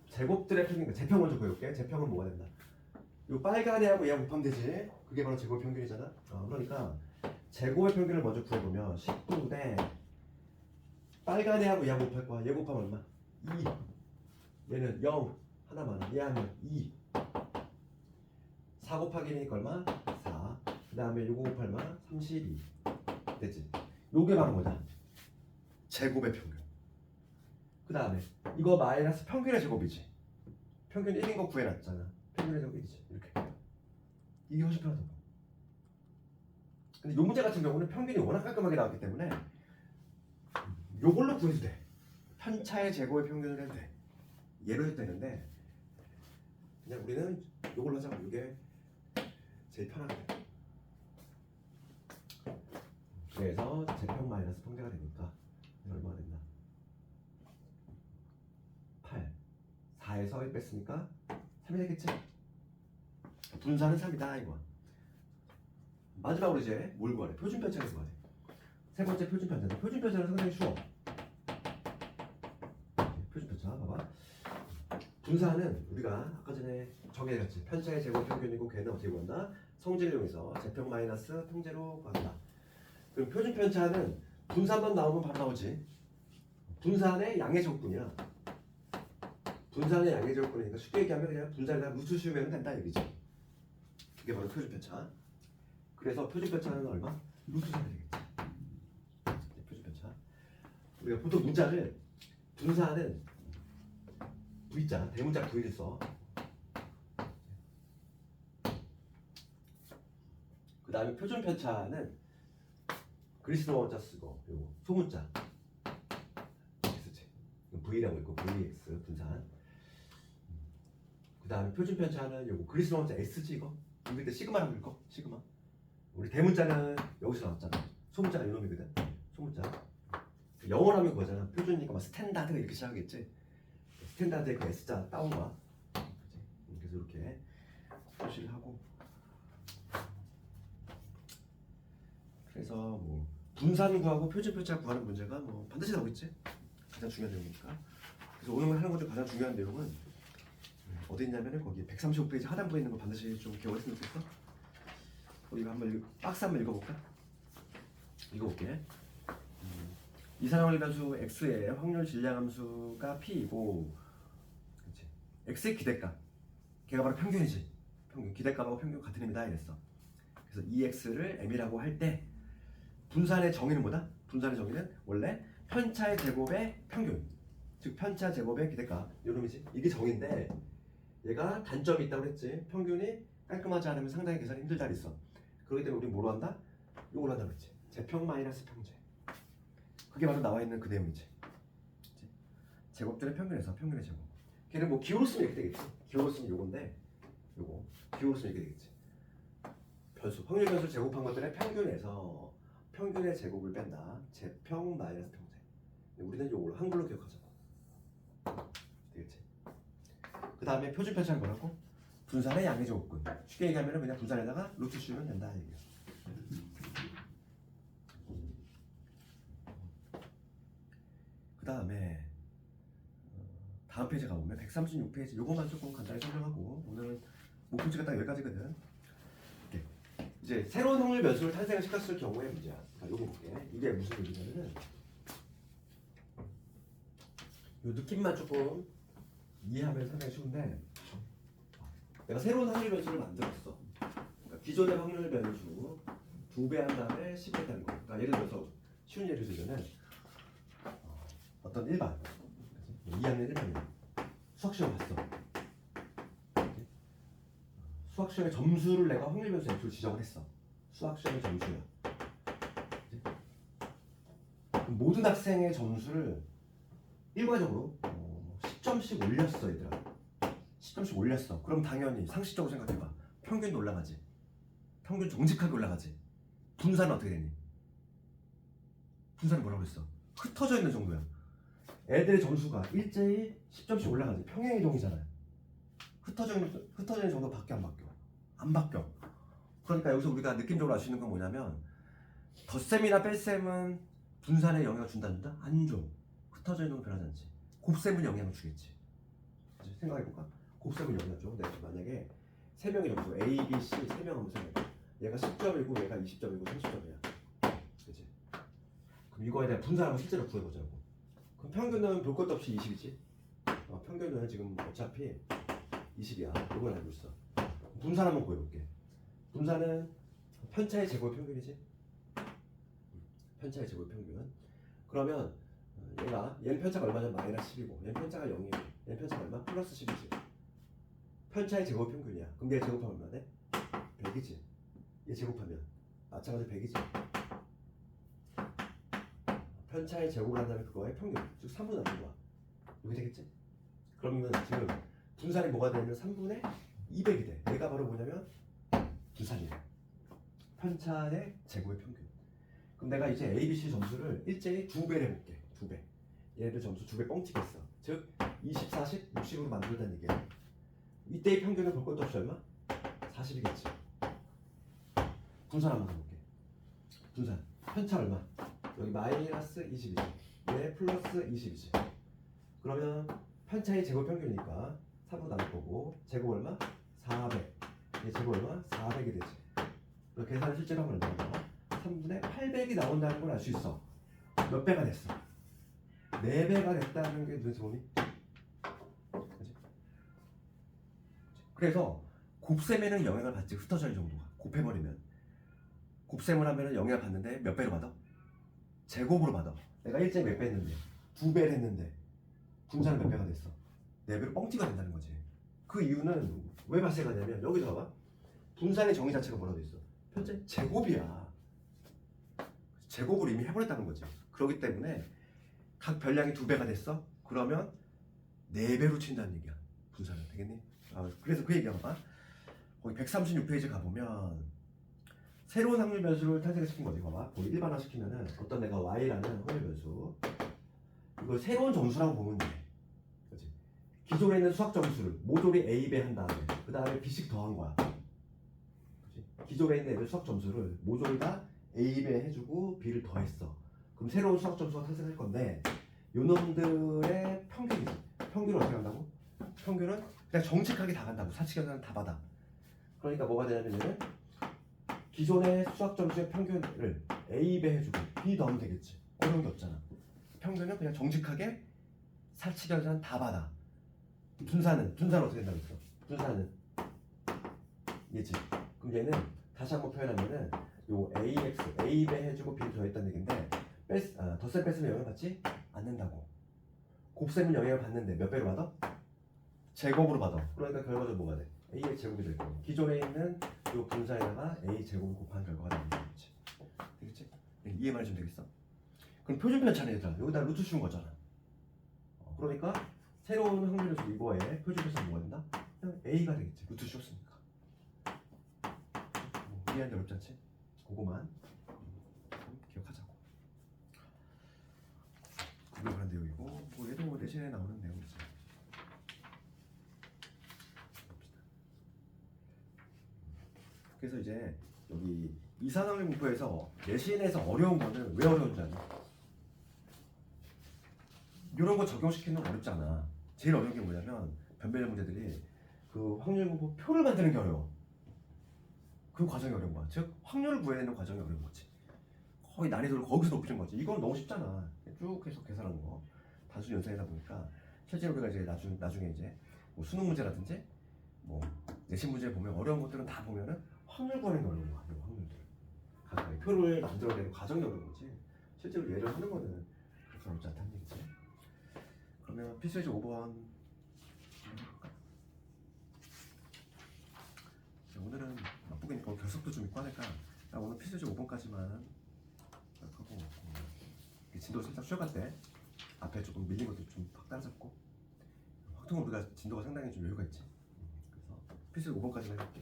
제곱들의 평균, 제평 먼저 보여볼게. 제평은 뭐가 된다? 요 빨간 애하고 얘하고 곱하면 되지. 그게 바로 제곱의 평균이잖아. 그러니까 제곱의 평균을 먼저 구해보면 10분의 빨간 애하고 얘하고 곱할 거야. 얘 곱하면 얼마? 2. 얘는 0 하나만. 얘 하면 2. 4 곱하기 1이니까 얼마? 4. 그 다음에 요거 곱하면 얼마? 32. 됐지? 요게 바로 뭐다? 제곱의 평균. 그 다음에 이거 마이너스 평균의 제곱이지. 평균 1인 거 구해놨잖아. 평균의 제곱 1이지. 이렇게. 이게 훨씬 편하다고. 근데 요 문제 같은 경우는 평균이 워낙 깔끔하게 나왔기 때문에 요걸로 구해도 돼. 편차의 제곱의 평균을 해도 돼. 얘로 해도 되는데 그냥 우리는 요걸로 하자고. 이게 제일 편하게 돼. 그래서 제평 마이너스 평대가 되니까 얼마가 됐나? 8. 4에서 1 뺐으니까 3이 되겠지? 분산은 3이다 이거. 마지막으로 이제 뭘 구하래? 표준 편차를 구하래. 세 번째 표준 편차인데, 표준 편차는 상당히 쉬워. 표준 편차 봐봐. 분산은 우리가 아까 전에 정해놨지. 편차의 제곱 평균이고 걔는 어떻게 구한다? 성질을 이용해서 제평 마이너스 평제로 구한다. 그럼 표준 편차는 분산만 나오면 바로 나오지. 분산의 양의 제곱분이야. 분산의 양의 제곱분이니까 쉽게 얘기하면 그냥 분산에다 루트 씌우면 된다 얘기지. 그게 바로 표준 편차. 그래서 표준 편차는 얼마? 루트 3이 되겠지. 표준 편차. 우리가 보통 문자를 분산은 V자, 대문자 V를 써. 그 다음에 표준 편차는 그리스 로마 문자 쓰고, 그리고 소문자 이렇게 쓰지. V라고 있고 VX 분산. 그 다음에 표준 편차는 요거 그리스 로마 문자 S지 이거. 읽을 때 시그마라고 읽어. 시그마. 우리 대문자는 여기서 나왔잖아. 소문자가 이놈이거든. 소문자. 영어로 하면 그거잖아. 표준이니까 막 스탠다드 이렇게 시작하겠지. 스탠다드의 그 S자 따온거야. 그래서 이렇게 표시를 하고. 그래서 뭐 분산 구하고 표준 편차 구하는 문제가 뭐 반드시 나오겠지. 가장 중요한 내용이니까. 그래서 오늘 하는 것 중 가장 중요한 내용은 어디 있냐면은 거기 135페이지 하단부에 있는 거 반드시 좀 기억했으면 좋겠어. 우리가 한번 박스 한번 읽어볼까? 읽어볼게. 이상한 변수 x의 확률 질량함수가 p이고, 그렇지? x의 기대값, 걔가 바로 평균이지. 평균 기대값하고 평균 같은 의미다 이랬어. 그래서 EX를 M이라고 할 때 분산의 정의는 뭐다? 분산의 정의는 원래 편차의 제곱의 평균, 즉 편차 제곱의 기대값 이놈이지. 이게 정의인데 얘가 단점이 있다고 그랬지. 평균이 깔끔하지 않으면 상당히 계산이 힘들다 그랬어. 그렇기 때문에 우리 뭐로 한다? 이걸로 한다고 그랬지. 제평 마이너스 평제. 그게 바로 나와 있는 그 내용이지. 제곱들의 평균에서 평균의 제곱. 걔는 뭐 기호로 쓰면 이렇게 되겠지. 기호로 쓰면 요건데 요거 기호로 쓰면 이렇게 되겠지. 변수, 확률 변수를 제곱한 것들의 평균에서 평균의 제곱을 뺀다. 제평 마이너스 평제. 우리는 요걸 한글로 기억하자. 되겠지. 그 다음에 표준 편차는 뭐라고? 분산의 양의 제곱근. 쉽게 얘기하면 그냥 분산에다가 루트 씌우면 된다 얘기야. 그 다음에 다음 페이지 가보면 136페이지 요것만 조금 간단히 설명하고 오늘은 목표치가 딱 여기까지거든. 이제 새로운 확률 변수를 탄생을 시켰을 경우의 문제야. 요거 볼게. 이게 무슨 얘기냐면은 요 느낌만 조금 이해하면 상당히 쉬운데 내가 새로운 확률 변수를 만들었어. 그러니까 기존의 확률 변수 2배 한 다음에 10배 했다는 거. 그러니까 예를 들어서 쉬운 예를 들면 어떤 일반 2학년 1반이야. 수학시험 봤어. 수학시험의 점수를 내가 확률 변수 X로 지정을 했어. 수학시험의 점수야. 모든 학생의 점수를 일괄적으로 10점씩 올렸어 얘들아. 10점씩 올렸어. 그럼 당연히 상식적으로 생각해봐. 평균도 올라가지. 평균 정직하게 올라가지. 분산은 어떻게 되니? 분산은 뭐라고 했어? 흩어져 있는 정도야. 애들의 점수가 일제히 10점씩 올라가지. 평행이동이잖아요. 흩어져 있는 정도 밖에 안 바뀌어. 안 바뀌어. 그러니까 여기서 우리가 느낌적으로 알 수 있는 건 뭐냐면 덧셈이나 뺄셈은 분산에 영향을 준다? 안 줘. 흩어져 있는 건 변하지 않지. 곱셈은 영향을 주겠지. 생각해볼까? 곱셈은 영향을 줘. 내가 만약에 3명의 점수 A, B, C 3명 한번 생각해. 얘가 10점이고 얘가 20점이고 30점이야. 그치? 그럼 이거에 대한 분산을 실제로 구해보자고. 그럼 평균은 볼 것도 없이 20이지. 평균은 지금 어차피 20이야. 이걸 알고 있어. 분산 한번 구해볼게. 분산은 편차의 제곱 평균이지. 편차의 제곱 평균. 그러면 얘는 편차가 얼마냐면 마이너스 10이고 얘는 편차가 0이고 얘는 편차가 얼마? 플러스 10이지. 편차의 제곱 평균이야. 그럼 얘 제곱하면 얼마 돼? 100이지. 얘 제곱하면 마찬가지로 100이지. 편차의 제곱을 한다면 그거의 평균, 즉 3분의 1인 거야. 이게 되겠지? 그러면 지금 분산이 뭐가 되냐면 3분의 200이 돼. 얘가 바로 뭐냐면 분산이야. 편차의 제곱의 평균. 그럼 내가 이제 A, B, C 점수를 일제히 2배를 해볼게. 2배. 얘들 점수 2배 뻥치겠어. 즉 20, 40, 60으로 만들다는 얘기야. 이때의 평균을 볼 것도 없이 얼마? 40이겠지. 분산 한번 해볼게. 분산. 편차 얼마? 여기 마이너스 20이지. 얘 플러스 20이지. 그러면 편차의 제곱 평균이니까 3으로 나눌 거고 제곱 얼마? 400. 얘 제곱 얼마? 400이 되지. 그래서 계산을 실제로 하면 얼마나? 3분의 800이 나온다는 걸 알 수 있어. 몇 배가 됐어? 4배가 됐다는 게 눈에 들어오니? 그치? 그래서 곱셈에는 영향을 받지. 흩어져 있는 정도가. 곱해버리면. 곱셈을 하면 영향을 받는데 몇 배로 받아? 제곱으로 받아. 내가 1제 몇 배 했는데 2배를 했는데 분산은 몇 배가 됐어? 4배로 뻥튀가 된다는 거지. 그 이유는 왜 발생하냐면 여기서 봐봐. 분산의 정의 자체가 뭐라고 돼 있어? 현재 제곱이야. 제곱을 이미 해버렸다는 거지. 그렇기 때문에 각 별량이 2배가 됐어? 그러면 4배로 친다는 얘기야. 분산은. 되겠니? 그래서 그 얘기야 봐봐. 거기 136페이지 가보면 새로운 확률 변수를 탄생시킨 거지. 봐봐. 거기 일반화 시키면은 어떤 내가 y라는 확률 변수 이걸 새로운 점수라고 보면 돼. 그렇지? 기존에 있는 수학 점수를 모조리 a배 한 다음에 그 다음에 b씩 더한 거야. 그렇지? 기존에 있는 애들 수학 점수를 모조리 다 a배 해주고 b를 더했어. 그럼 새로운 수학 점수가 탄생할 건데 요놈들의 평균이지. 평균을 어떻게 한다고? 평균은 그냥 정직하게 다 간다고. 사칙연산은 다 받아. 그러니까 뭐가 되냐면 얘는 기존의 수학 점수의 평균을 a배 해주고 b 넣으면 되겠지. 어려운 게 없잖아. 평균은 그냥 정직하게 사칙연산 다 받아. 분산은 어떻게 된다고 했어? 분산은 얘지. 그럼 얘는 다시 한번 표현하면은 요 ax, a배 해주고 b를 더했다는 얘기인데 덧셈 뺐으면 영향을 받지 않는다고. 곱셈은 영향을 받는데 몇 배로 받아? 제곱으로 받아. 그러니까 결과적으로 뭐가 돼? a의 제곱이 될 거고 기존에 있는 요 분사에다가 a 제곱을 곱한 결과가 되는 거지. 되겠지? 이해만 해주면 되겠어? 그럼 표준 편차는 얘들아 여기다 루트 씌운 거잖아. 그러니까 새로운 확률에서 이거에 표준 편차 뭐가 된다? 그냥 a가 되겠지. 루트 씌웠으니까. 이해하기 어렵지 않지? 그거만 기억하자고. 그게 그런 내용이고 뭐 얘도 내신에 나오는 내용이지. 그래서 이제 여기 이산화탄소 공부에서 내신에서 어려운 거는 왜 어려운 줄 아냐? 이런 거 적용시키는 건 어렵지 않아. 제일 어려운 게 뭐냐면 변별력 문제들이 그 확률 분포 표를 만드는 게 어려워. 그 과정이 어려운 거야. 즉 확률을 구해내는 과정이 어려운 거지. 거의 난이도를 거기서 높이는 거지. 이건 너무 쉽잖아. 쭉 계속 계산하는 거. 단순 연산이다 보니까 실제로 우리가 이제 나중에 이제 뭐 수능 문제라든지 뭐 내신 문제 보면 어려운 것들은 다 보면은 확률 구하는 게 어려운 거야. 확률들. 각각의 표를 만들어내는 과정이 어려운 거지. 실제로 예를 하는 거는 그렇게 어렵지 않다는 얘기지. 그러면 필수제 5번 오늘은 바쁘니까 결석도 좀 있고 하니까 나 오늘 필수제 5번까지만 하고 진도 살짝 쉬어갈 때 앞에 조금 밀린 것도 좀 팍 따라잡고 확통은 우리가 진도가 상당히 좀 여유가 있지. 그래서 필수제 5번까지만 해볼게.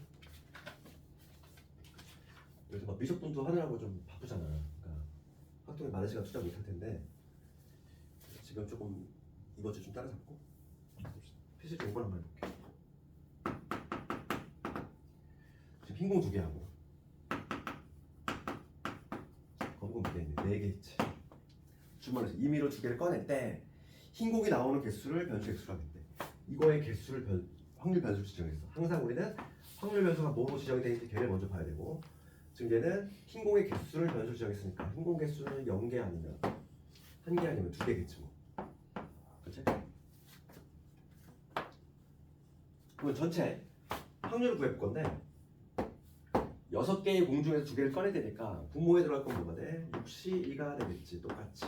요새 막 미적분도 하느라고 좀 바쁘잖아. 그러니까 확통에 많은 시간 투자 못할 텐데 지금 조금 이번 주 좀 따라잡고 필수제 5번 한번 해볼게. 지금 흰공 2개 하고 검공 4개 있네. 4개 있지. 주머니에서 임의로 2개를 꺼낼 때 흰공이 나오는 개수를 변수 개수로 하겠대. 이거의 개수를 확률 변수로 지정했어. 항상 우리는 확률 변수가 뭐로 지정이 되는지 걔를 먼저 봐야 되고 지금 얘는 흰공의 개수를 변수로 지정했으니까 흰공 개수는 0개 아니면 1개 아니면 2개겠지 뭐. 그렇지? 그러면 전체 확률을 구해볼 건데 6개의 공 중에서 2개를 꺼내야 되니까 분모에 들어갈 건 뭐가 돼? 6C2가 되겠지. 똑같이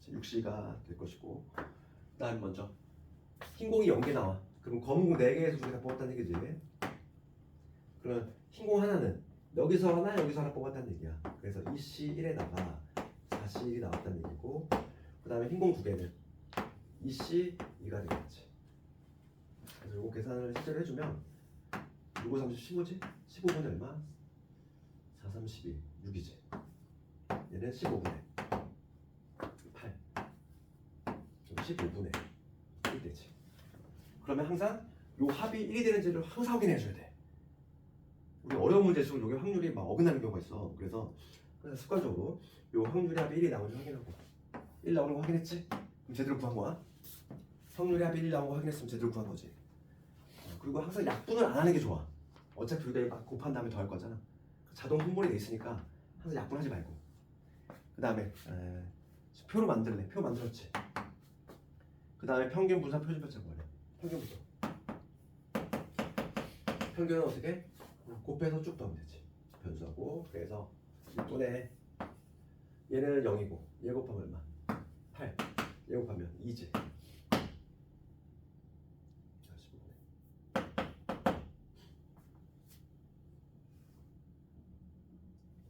6C가 될 것이고 그 다음에 먼저 흰공이 0개 나와. 그럼 검은공 4개에서 2개 다 뽑았다는 얘기지. 그럼 흰공 하나는 여기서 하나 여기서 하나 뽑았다는 얘기야. 그래서 2C1에다가 4C1이 나왔다는 얘기고 그 다음에 흰공 2개는 2C2가 되겠지. 그래서 이거 계산을 실제로 해주면 6, 5, 30, 15지? 15분의 얼마? 4, 3, 12, 6이지. 얘는 15분의 8 15분의 1 되지. 그러면 항상 요 합이 1이 되는지를 항상 확인해줘야 돼. 우리 어려운 문제일수록 요게 확률이 막 어긋나는 경우가 있어. 그래서 습관적으로 요 확률의 합이 1이 나오는지 확인하고 1 나오는 거 확인했지? 그럼 제대로 구한 거야. 확률의 합이 1 나온 거 확인했으면 제대로 구한 거지. 그리고 항상 약분을 안 하는 게 좋아. 어차피 우리가 막 곱한 다음에 더할 거잖아. 자동 분모이 돼 있으니까 항상 약분하지 말고. 그 다음에 표로 만들래. 표 만들었지. 그 다음에 평균 분산 표준 편차 뭐래? 평균 분산. 평균은 어떻게? 곱해서 쭉 더하면 되지. 변수하고 그래서 6분의 얘는 0이고 얘 곱하면 얼마? 8. 얘 곱하면 2지.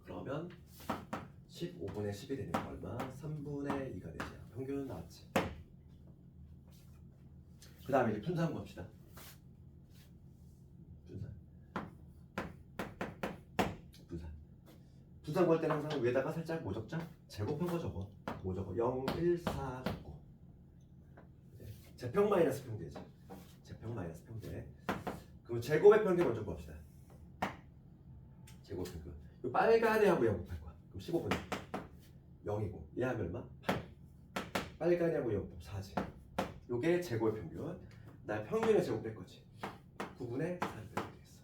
그러면 15분의 10이 되니까 얼마? 3분의 2가 되지. 평균은 나왔지. 그 다음에 이제 분산 봅시다. 분산 구할 때는 항상 위에다가 살짝 뭐 적자? 제곱한 거 적어. 뭐 적어? 0, 1, 4 적고. 제평 마이너스 평대지. 제평 마이너스 평대. 그럼 제곱의 평균 먼저 구합시다. 제곱 평균. 이 빨간에 하고 0 곱할 거야. 그럼 15분의 0이고 얘 하면 얼마? 8. 빨간에 하고 0 4지. 요게 제곱의 평균. 나 평균의 제곱 뺄 거지. 9분의 4를 빼면 되겠어.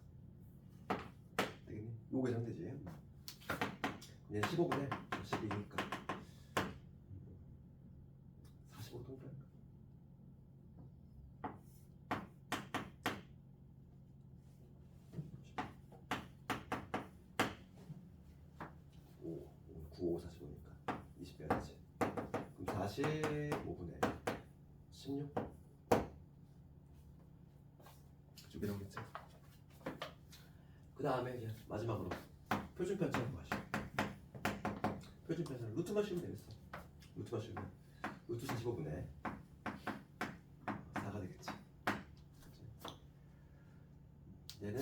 되겠니? 요게 상대지. 얘는 15분의 12니까 45 동그란가? 9, 45니까 20 빼야지. 그럼 45분의 16 그쪽에 나오겠지. 그 다음에 이제 마지막으로 표준 편차로 가시죠. 표준 편차는 루트만 씌우면 되겠어. 루트만 씌우면 루트 45분의 4가 되겠지. 얘는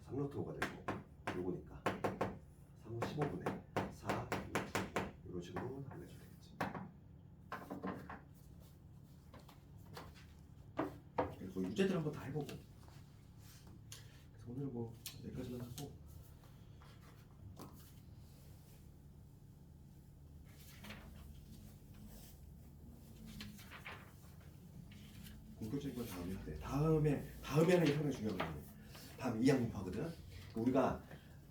3루트 5가 되고 요거니까 3은 15분의 4 루트 5 이런 식으로 나누면 되겠지. 그리고 유제들 한번 다 해보고. 그래서 오늘 뭐 여기까지만 하고. 본격적인 건 다음에 하되 다음에 하는 게 상당히 중요한 거예요. 다음 이항분포하거든. 우리가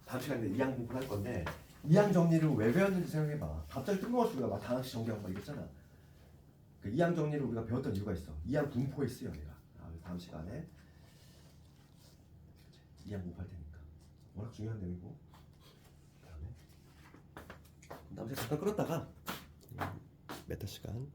다음 시간에 이항분포를 할 건데 이항 정리를 왜 배웠는지 생각해봐. 갑자기 뜬금없이 우리가 막 다 하나씩 정리하고 막 이랬잖아. 그 이항 정리를 우리가 배웠던 이유가 있어. 이항 분포에 쓰여 내가. 다음 시간에 이항 분포할 테니까 워낙 중요한 내용이고. 다음에 잠깐 끌었다가 메타 시간.